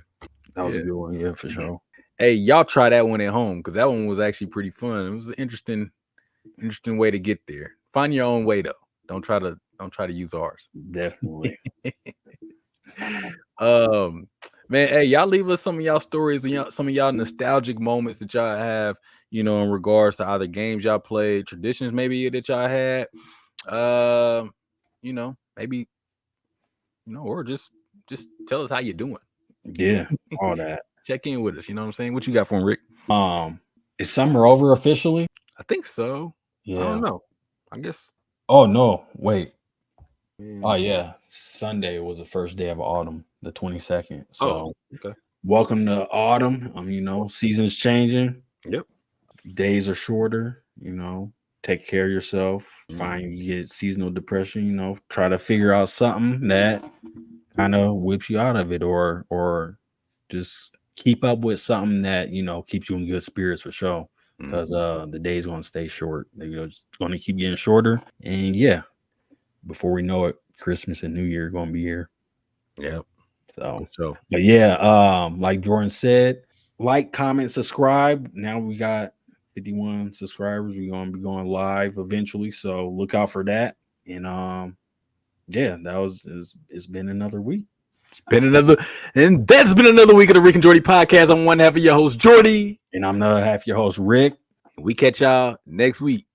that was a good one, yeah, for sure. Hey, y'all try that one at home because that one was actually pretty fun. It was an interesting way to get there. Find your own way though. Don't try to use ours. Definitely. Man, hey, y'all leave us some of y'all stories and some of y'all nostalgic moments that y'all have, in regards to either games y'all played, traditions maybe that y'all had. Maybe, or just tell us how you're doing. Yeah, all that. Check in with us. You know what I'm saying? What you got for him, Rick? Is summer over officially? I think so. Yeah. I don't know. I guess. Oh no, wait. Oh yeah, Sunday was the first day of autumn, the 22nd. So okay. Welcome to autumn. Seasons changing. Yep. Days are shorter. Take care of yourself. Find you get seasonal depression. Try to figure out something that kind of whips you out of it, or just keep up with something that keeps you in good spirits for sure. Because the day's going to stay short. They're just going to keep getting shorter, and before we know it, Christmas and New Year are going to be here. Yeah. So, but yeah, like Jordan said, like, comment, subscribe. Now we got 51 subscribers. We're going to be going live eventually, so look out for that. And it's been another week. And that's been another week of the Rick and Jordy podcast. I'm one half of your host, Jordy. And I'm another half of your host, Rick. And we catch y'all next week.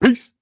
Peace.